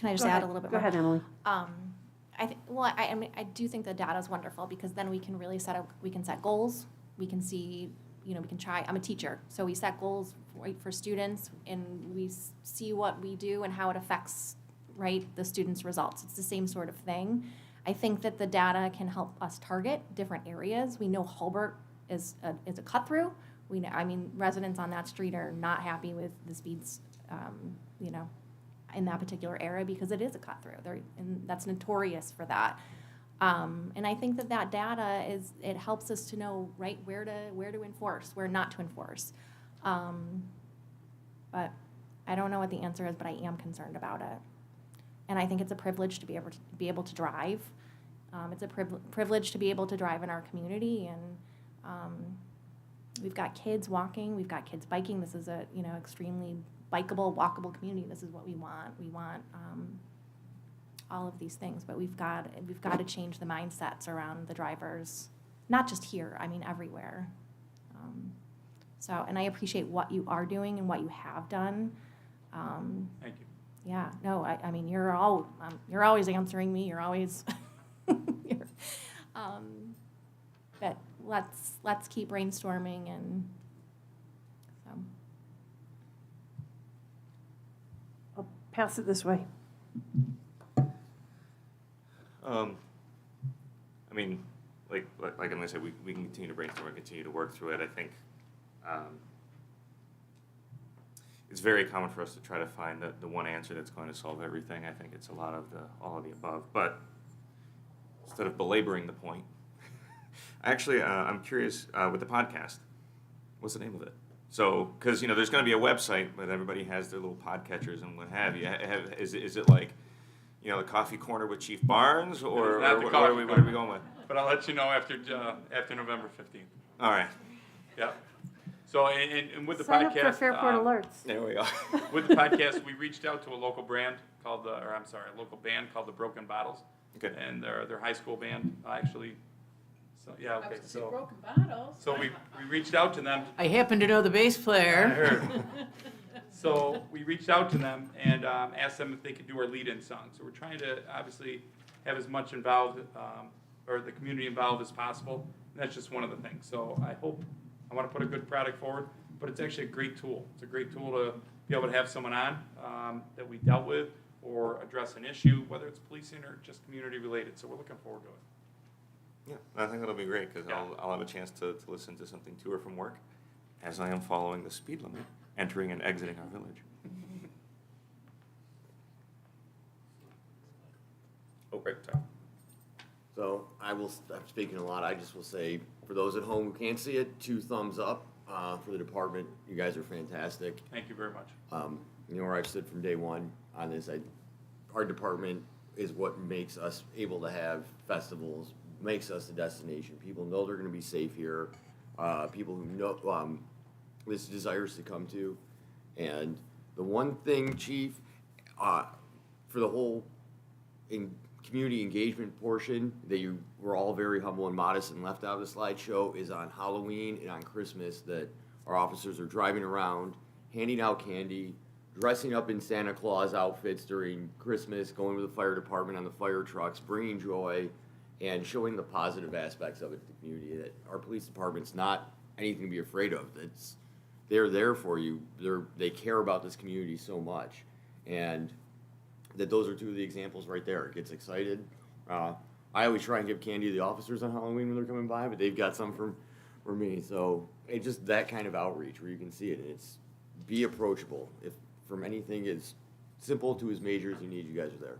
Can I just Go add ahead. a little bit Go more? ahead, Emily. I mean, I do think the data is wonderful because then we can really we can set goals. We can see, we can try. I'm a teacher, so we set goals right for students, and we see what we do and how it affects the students' results. It's the same sort of thing. I think that the data can help us target different areas. We know Hulbert is a cut through. We know, I mean, residents on that street are not happy with the speeds, in that particular area because it is a cut through. And that's notorious for that. And I think that data it helps us to know where to enforce, where not to enforce. But I don't know what the answer is, but I am concerned about it. And I think it's a privilege to be able to drive. It's a privilege to be able to drive in our community, and we've got kids walking, we've got kids biking. This is a extremely bikeable, walkable community. This is what we want. We want all of these things, but we've got to change the mindsets around the drivers, not just here. I mean everywhere. And I appreciate what you are doing and what you have done. Thank you. Yeah, no, I mean, you're always answering me, you're always, but let's keep brainstorming and, so. I'll pass it this way. I mean, like Emily said, we can continue to brainstorm and continue to work through it. I think it's very common for us to try to find the one answer that's going to solve everything. I think it's a lot of all of the above. But instead of belaboring the point, actually, I'm curious with the podcast, what's the name of it? So, because there's going to be a website, but everybody has their little podcatchers and what have you. Is it like, the Coffee Corner with Chief Barnes, or It's not the what Coffee are we Corner. going with? But I'll let you know after November 15th. All right, Yeah. So, and with the Sign podcast. up for Fairport Alerts. there we go. With the podcast, we reached out to a local brand a local band called the Broken Bottles. Okay. And they're high school band, actually. So, yeah, okay, so. Broken bottles. So we reached out to them. I happen to know the bass I player. heard. So we reached out to them and asked them if they could do our lead-in song. So we're trying to obviously have as much involved, or the community involved as possible. And that's just one of the things. So I want to put a good product forward, but it's actually a great tool. It's a great tool to be able to have someone on that we dealt with or address an issue, whether it's policing or just community related. So we're looking forward to it. Yeah, I think that'll be great because Yeah. I'll have a chance to listen to something to or from work as I am following the speed limit, entering and exiting our village. Oh, right, sorry. So I'm speaking a lot. I just will say, for those at home who can't see it, 2 thumbs up for the department. You guys are fantastic. Thank you very much. Where I've stood from day one on this, our department is what makes us able to have festivals, makes us a destination. People know they're going to be safe here. People who know this desires to come to. And the one thing, Chief, for the whole community engagement portion that you were all very humble and modest and left out of the slideshow is on Halloween and on Christmas, that our officers are driving around, handing out candy, dressing up in Santa Claus outfits during Christmas, going with the fire department on the fire trucks, bringing joy, and showing the positive aspects of it to the community, that our police department's not anything to be afraid of. They're there for you. They care about this community so much. And that those are 2 of the examples right there. It gets excited. I always try and give candy to the officers on Halloween when they're coming by, but they've got some for me. So it's just that kind of outreach where you can see it. And it's be approachable. If from anything as simple to as major as you need, you guys are there.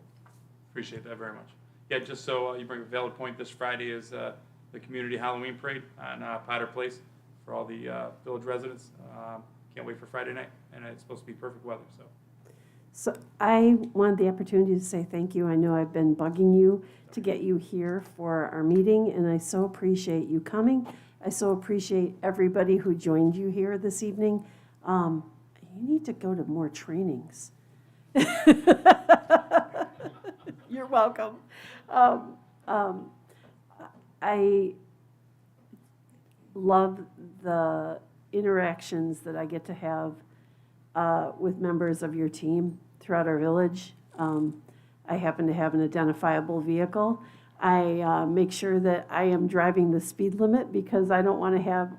Appreciate that very much. Yeah, just so you bring a valid point, this Friday is the community Halloween parade on Potter Place for all the village residents. Can't wait for Friday night, and it's supposed to be perfect weather, so. So I wanted the opportunity to say thank you. I know I've been bugging you to get you here for our meeting, and I so appreciate you coming. I so appreciate everybody who joined you here this evening. You need to go to more trainings. You're welcome. I love the interactions that I get to have with members of your team throughout our village. I happen to have an identifiable vehicle. I make sure that I am driving the speed limit because I don't want to have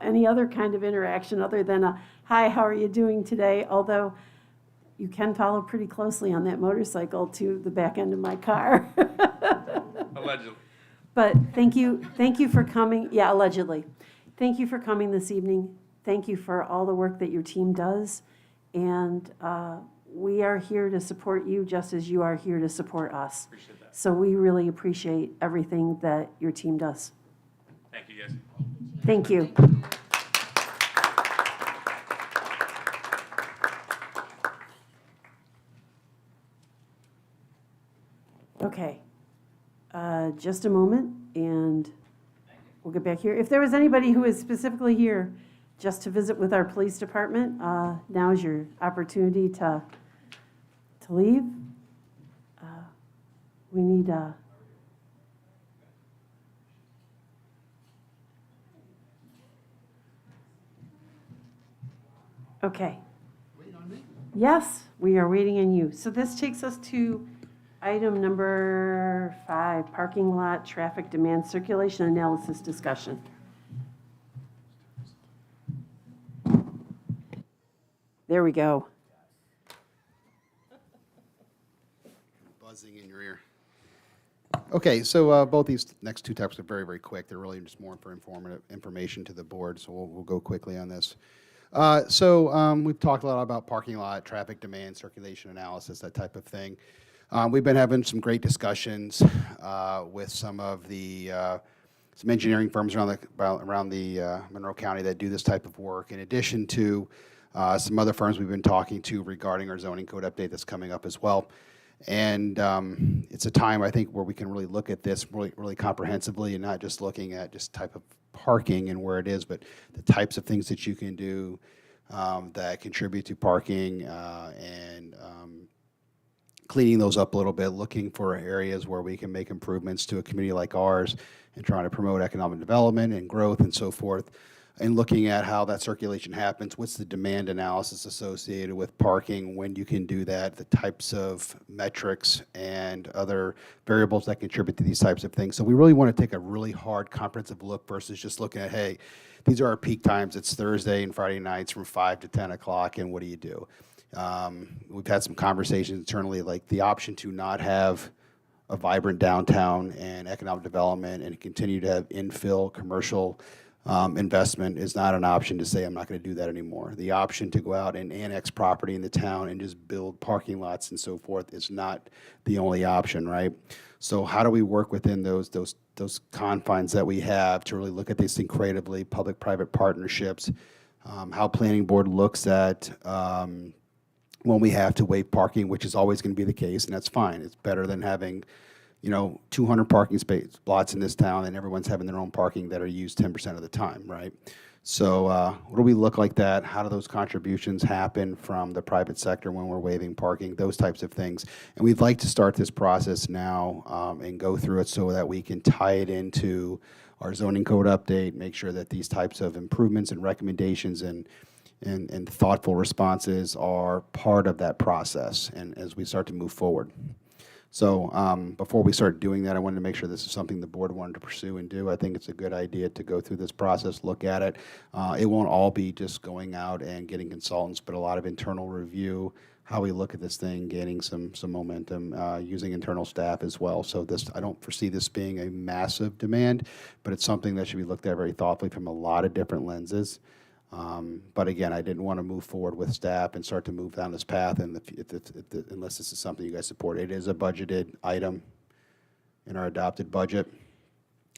any other kind of interaction other than a, hi, how are you doing today? Although you can follow pretty closely on that motorcycle to the back end of my car. Allegedly. But thank you for coming. Yeah, allegedly. Thank you for coming this evening. Thank you for all the work that your team does. And we are here to support you just as you are here to support us. Appreciate that. So we really appreciate everything that your team does. Thank you, guys. Thank you. Okay. Just a moment, and we'll get back here. If there was anybody who is specifically here just to visit with our police department, now is your opportunity to leave. We need okay. Yes, we are waiting on you. So this takes us to item number 5, parking lot traffic demand circulation analysis discussion. There we go. Buzzing in your ear. Okay, so both these next two types are very, very quick. They're really just more for informative information to the board, so we'll go quickly on this. We've talked a lot about parking lot, traffic demand, circulation analysis, that type of thing. We've been having some great discussions with some of the some engineering firms around the Monroe County that do this type of work, in addition to some other firms we've been talking to regarding our zoning code update that's coming up as well. And it's a time, I think, where we can really look at this really comprehensively and not just looking at just type of parking and where it is, but the types of things that you can do that contribute to parking and cleaning those up a little bit, looking for areas where we can make improvements to a community like ours and trying to promote economic development and growth and so forth, and looking at how that circulation happens, what's the demand analysis associated with parking, when you can do that, the types of metrics and other variables that contribute to these types of things. So we really want to take a really hard, comprehensive look versus just looking at, hey, these are our peak times. It's Thursday and Friday nights from 5 to 10 o'clock, and what do you do? We've had some conversations internally, like the option to not have a vibrant downtown and economic development and continue to have infill commercial investment is not an option to say, I'm not going to do that anymore. The option to go out and annex property in the town and just build parking lots and so forth is not the only option, right? So how do we work within those confines that we have to really look at these things creatively, public-private partnerships, how planning board looks at when we have to waive parking, which is always going to be the case, and that's fine. It's better than having 200 parking lots in this town and everyone's having their own parking that are used 10% of the time, right? So what do we look like that? How do those contributions happen from the private sector when we're waiving parking? Those types of things. And we'd like to start this process now and go through it so that we can tie it into our zoning code update, make sure that these types of improvements and recommendations and thoughtful responses are part of that process and as we start to move forward. So before we start doing that, I wanted to make sure this is something the board wanted to pursue and do. I think it's a good idea to go through this process, look at it. It won't all be just going out and getting consultants, but a lot of internal review, how we look at this thing, gaining some momentum, using internal staff as well. So I don't foresee this being a massive demand, but it's something that should be looked at very thoughtfully from a lot of different lenses. But again, I didn't want to move forward with staff and start to move down this path unless this is something you guys support. It is a budgeted item in our adopted budget.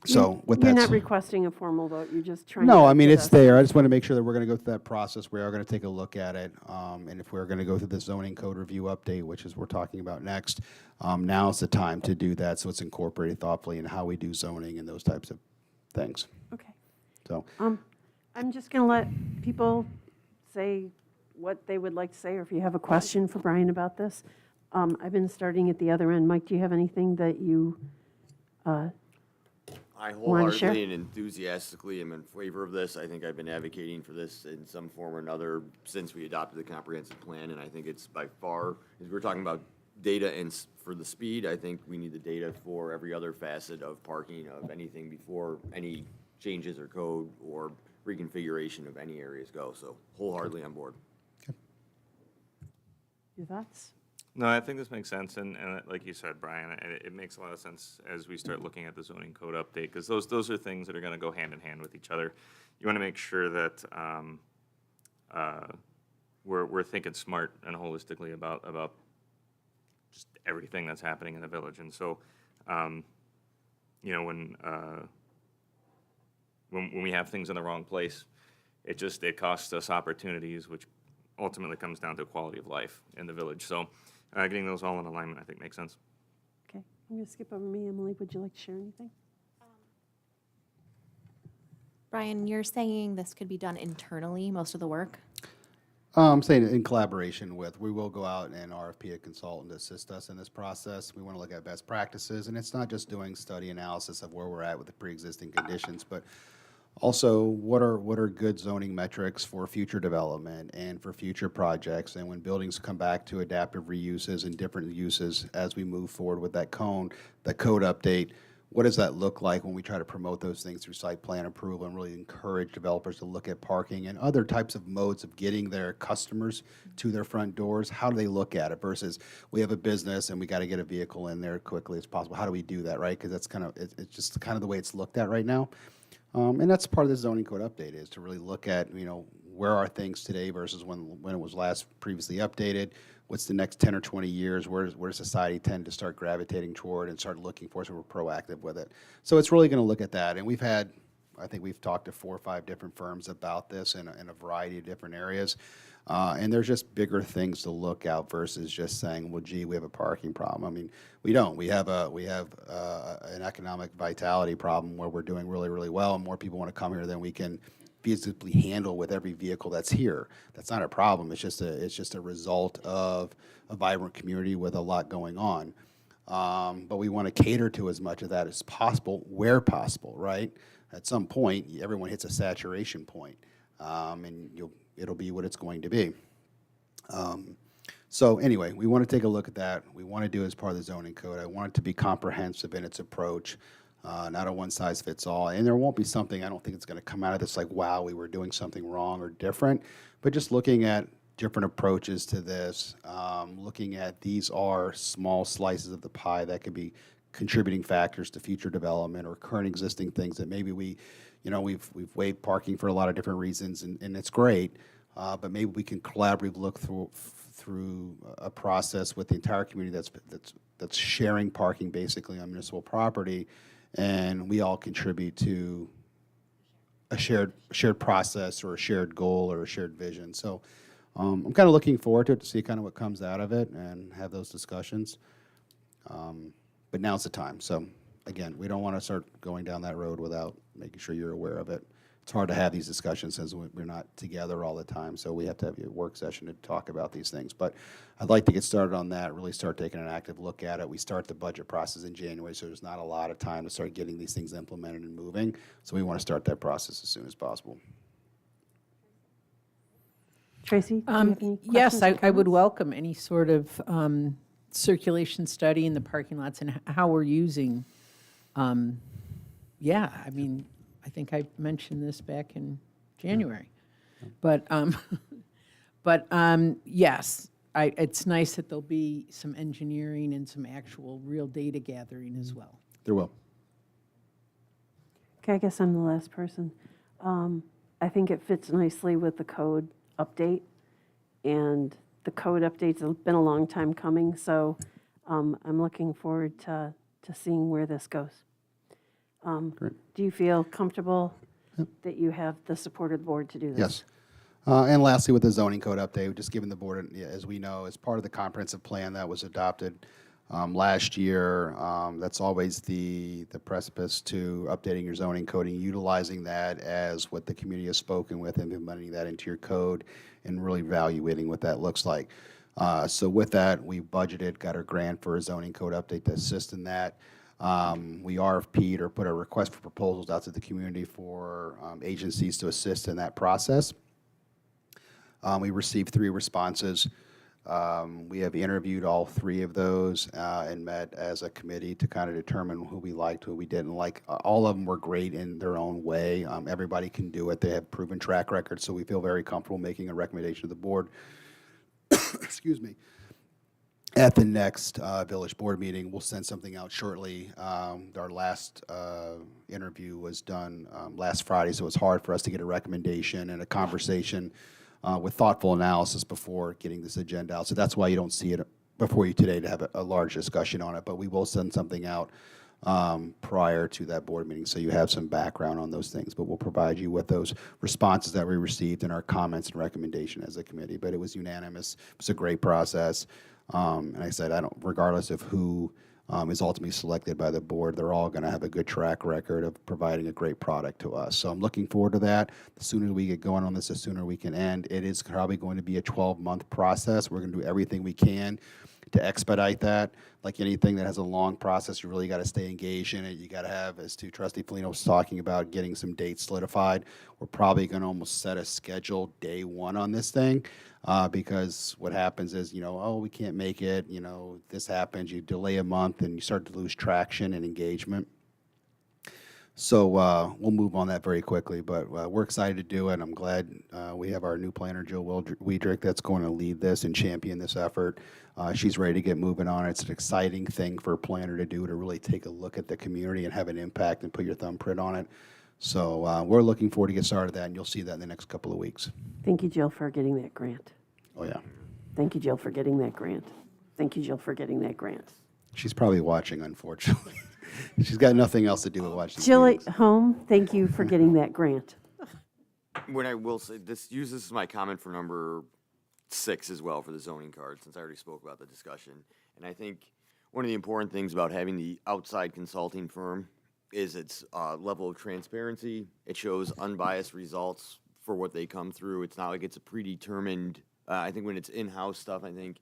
So with that. You're not requesting a formal vote, you're just trying to. No, I mean, get it's us- there. I just want to make sure that we're going to go through that process. We are going to take a look at it. And if we're going to go through the zoning code review update, which is we're talking about next, now's the time to do that. So it's incorporated thoughtfully in how we do zoning and those types of things. Okay. So. I'm just going to let people say what they would like to say, or if you have a question for Brian about this. I've been starting at the other end. Mike, do you have anything that you I share? wholeheartedly and enthusiastically am in favor of this. I think I've been advocating for this in some form or another since we adopted the comprehensive plan, and I think it's by far, as we're talking about data and for the speed, I think we need the data for every other facet of parking, of anything before any changes or code or reconfiguration of any areas go. So wholeheartedly on board. Your thoughts? No, I think this makes sense, and like you said, Brian, it makes a lot of sense as we start looking at the zoning code update, because those are things that are gonna go hand in hand with each other. You wanna make sure that, we're thinking smart and holistically about just everything that's happening in the village, and so, you know, when we have things in the wrong place, it costs us opportunities, which ultimately comes down to quality of life in the village. So getting those all in alignment, I think, makes sense. Okay, I'm going to skip over me. Emily, would you like to share anything? Brian, you're saying this could be done internally, most of the work? I'm saying in collaboration with, we will go out and RFP a consultant to assist us in this process. We want to look at best practices, and it's not just doing study analysis of where we're at with the pre-existing conditions, but also what are good zoning metrics for future development and for future projects, and when buildings come back to adaptive reuses and different uses as we move forward with that code update. What does that look like when we try to promote those things through site plan approval and really encourage developers to look at parking and other types of modes of getting their customers to their front doors? How do they look at it versus we have a business and we got to get a vehicle in there quickly as possible? How do we do that, right? Because that's kind of, it's just kind of the way it's looked at right now. And that's part of the zoning code update, is to really look at, you know, where are things today versus when it was last previously updated. What's the next 10 or 20 years? Where does society tend to start gravitating toward and start looking for, so we're proactive with it. So it's really going to look at that. And I think we've talked to 4 or 5 different firms about this in a variety of different areas. And there's just bigger things to look out versus just saying, well, gee, we have a parking problem. I mean, we don't. We have an economic vitality problem where we're doing really, really well, and more people want to come here than we can feasibly handle with every vehicle that's here. That's not a problem. It's just a result of a vibrant community with a lot going on. But we want to cater to as much of that as possible, where possible, right? At some point, everyone hits a saturation point, and it'll be what it's going to be. So anyway, we want to take a look at that. We want to do it as part of the zoning code. I want it to be comprehensive in its approach, not a one-size-fits-all. And there won't be something, I don't think it's going to come out of this like, wow, we were doing something wrong or different, but just looking at different approaches to this, looking at these are small slices of the pie that could be contributing factors to future development or current existing things that maybe we've waived parking for a lot of different reasons, and it's great, but maybe we can collaboratively look through a process with the entire community that's sharing parking basically on municipal property, and we all contribute to a shared process or a shared goal or a shared vision. So I'm kind of looking forward to it, to see kind of what comes out of it and have those discussions. But now's the time. So again, we don't want to start going down that road without making sure you're aware of it. It's hard to have these discussions since we're not together all the time, so we have to have a work session to talk about these things. But I'd like to get started on that, really start taking an active look at it. We start the budget process in January, so there's not a lot of time to start getting these things implemented and moving. So we want to start that process as soon as possible. Tracy, do you have any questions Yes, or I would comments? welcome any sort of circulation study in the parking lots and how we're using. Yeah, I mean, I think I mentioned this back in January. But, yes, it's nice that there'll be some engineering and some actual real data gathering as well. There will. Okay, I guess I'm the last person. I think it fits nicely with the code update, and the code update's been a long time coming, so I'm looking forward to seeing where this goes. Great. Do you feel comfortable that you have the support of the board to do this? Yes. And lastly, with the zoning code update, just giving the board, as we know, as part of the comprehensive plan that was adopted last year, that's always the precipice to updating your zoning code and utilizing that as what the community has spoken with, and implementing that into your code and really evaluating what that looks like. So with that, we budgeted, got our grant for a zoning code update to assist in that. We RFP'd or put a request for proposals out to the community for agencies to assist in that process. We received 3 responses. We have interviewed all 3 of those and met as a committee to kind of determine who we liked, who we didn't like. All of them were great in their own way. Everybody can do it. They have proven track records, so we feel very comfortable making a recommendation to the board. Excuse me. At the next village board meeting, we'll send something out shortly. Our last interview was done last Friday, so it's hard for us to get a recommendation and a conversation with thoughtful analysis before getting this agenda out. So that's why you don't see it before you today to have a large discussion on it. But we will send something out prior to that board meeting, so you have some background on those things. But we'll provide you with those responses that we received and our comments and recommendation as a committee. But it was unanimous. It was a great process. And like I said, regardless of who is ultimately selected by the board, they're all going to have a good track record of providing a great product to us. So I'm looking forward to that. The sooner we get going on this, the sooner we can end. It is probably going to be a 12-month process. We're going to do everything we can to expedite that. Like anything that has a long process, you really got to stay engaged in it. You got to have, as to Trustee Felino was talking about, getting some dates solidified. We're probably going to almost set a schedule day 1 on this thing. Because what happens is, oh, we can't make it, this happens, you delay a month and you start to lose traction and engagement. So we'll move on that very quickly, but we're excited to do it. I'm glad we have our new planner, Jill Wiedrich, that's going to lead this and champion this effort. She's ready to get moving on it. It's an exciting thing for a planner to do, to really take a look at the community and have an impact and put your thumbprint on it. So we're looking forward to get started with that, and you'll see that in the next couple of weeks. Thank you, Jill, for getting that grant. Oh, yeah. Thank you, Jill, for getting that grant. Thank you, Jill, for getting that grant. She's probably watching, unfortunately. She's got nothing else to do but watch these Jill meetings. at home, thank you for getting that grant. When I will say, this is my comment for number 6 as well for the zoning card, since I already spoke about the discussion. And I think one of the important things about having the outside consulting firm is its level of transparency. It shows unbiased results for what they come through. It's not like it's a predetermined, I think when it's in-house stuff, I think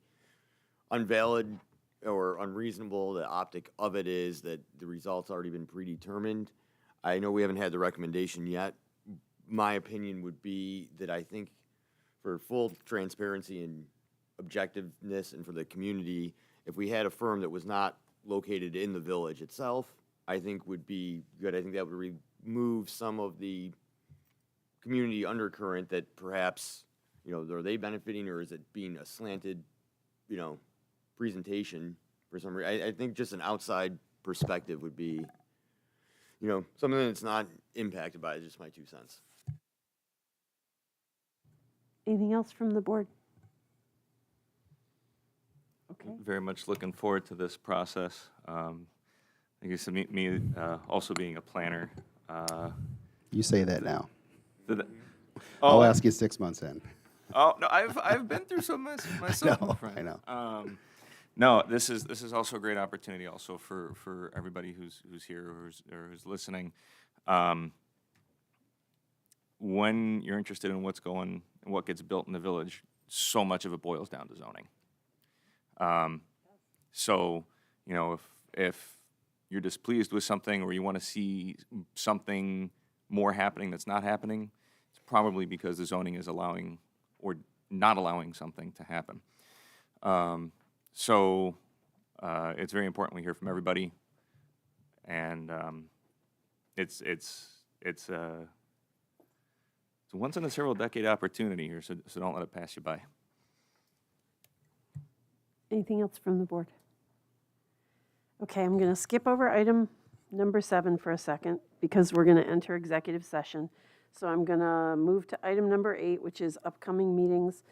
unvalid or unreasonable, the optic of it is that the results already been predetermined. I know we haven't had the recommendation yet. My opinion would be that I think for full transparency and objectiveness and for the community, if we had a firm that was not located in the village itself, I think would be good. I think that would remove some of the community undercurrent that perhaps, are they benefiting, or is it being a slanted, presentation for some reason? I think just an outside perspective would be, something that's not impacted by it, just my 2 cents. Anything else from the board? Okay. Very much looking forward to this process. I guess me also being a planner. You say that now. did that- I'll Oh, ask you 6 months in. oh no, I've been through some myself. my friend. I know. No, this is also a great opportunity also for everybody who's here or who's listening. When you're interested in what gets built in the village, so much of it boils down to zoning. So, if you're displeased with something or you want to see something more happening that's not happening, it's probably because the zoning is allowing or not allowing something to happen. So it's very important we hear from everybody, and it's a once in a several decade opportunity here, so don't let it pass you by. Anything else from the board? Okay, I'm going to skip over item number 7 for a second because we're going to enter executive session. So I'm going to move to item number 8, which is upcoming meetings.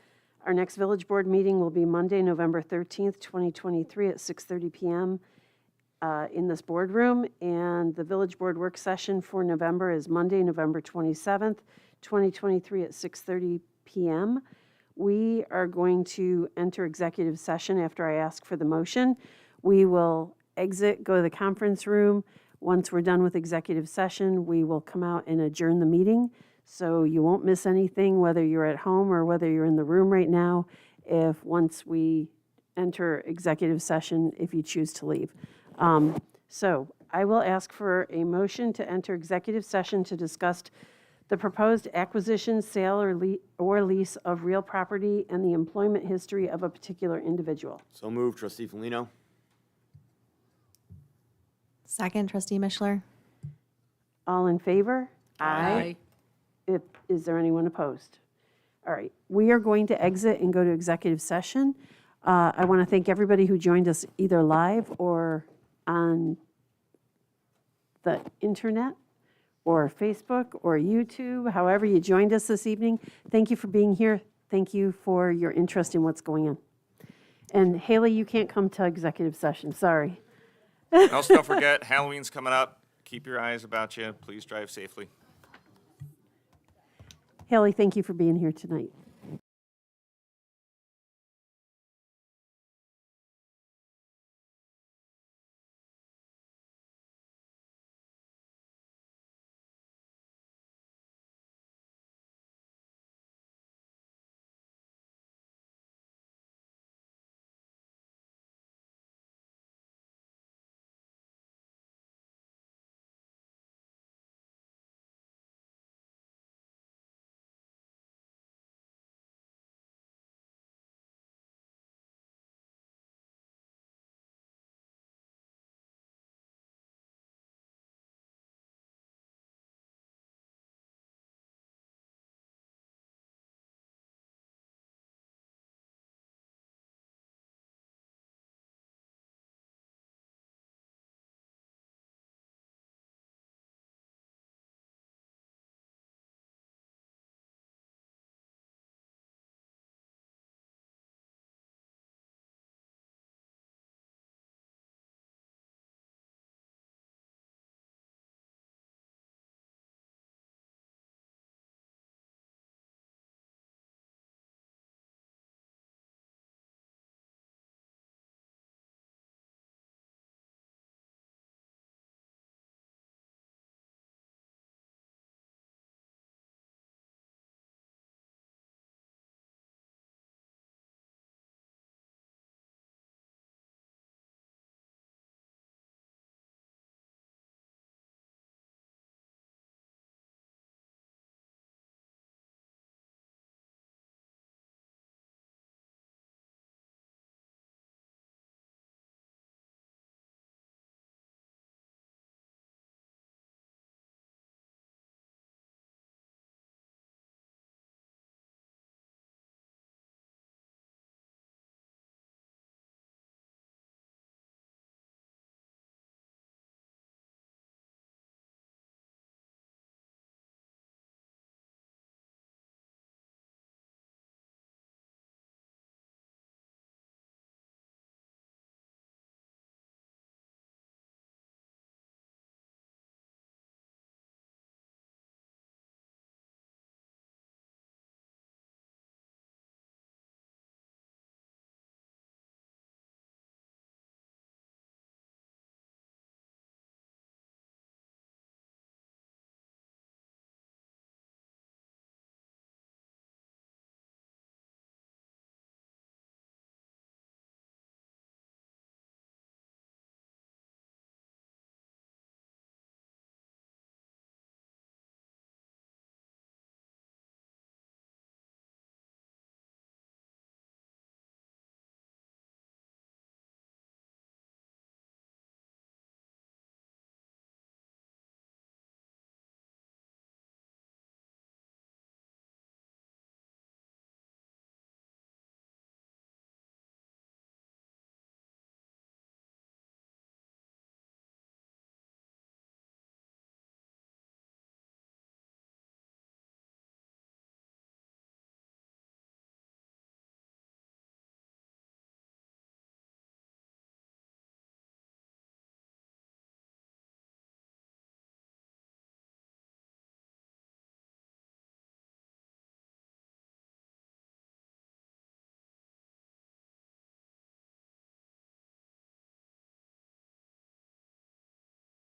Our next village board meeting will be Monday, November 13th, 2023 at 6:30 p.m. In this boardroom. And the village board work session for November is Monday, November 27th, 2023 at 6:30 p.m. We are going to enter executive session after I ask for the motion. We will exit, go to the conference room. Once we're done with executive session, we will come out and adjourn the meeting. So you won't miss anything, whether you're at home or whether you're in the room right now, if once we enter executive session, if you choose to leave. So I will ask for a motion to enter executive session to discuss the proposed acquisition, sale, or lease of real property and the employment history of a particular individual. So moved, trustee Felino. Second, trustee Mishler. All in favor? Is there anyone opposed? All right, we are going to exit and go to executive session. I want to thank everybody who joined us either live or on the internet or Facebook or YouTube, however you joined us this evening. Thank you for being here. Thank you for your interest in what's going on. And Haley, you can't come to executive session, sorry. Also, don't forget, Halloween's coming up. Keep your eyes about you. Please drive safely. Haley, thank you for being here tonight.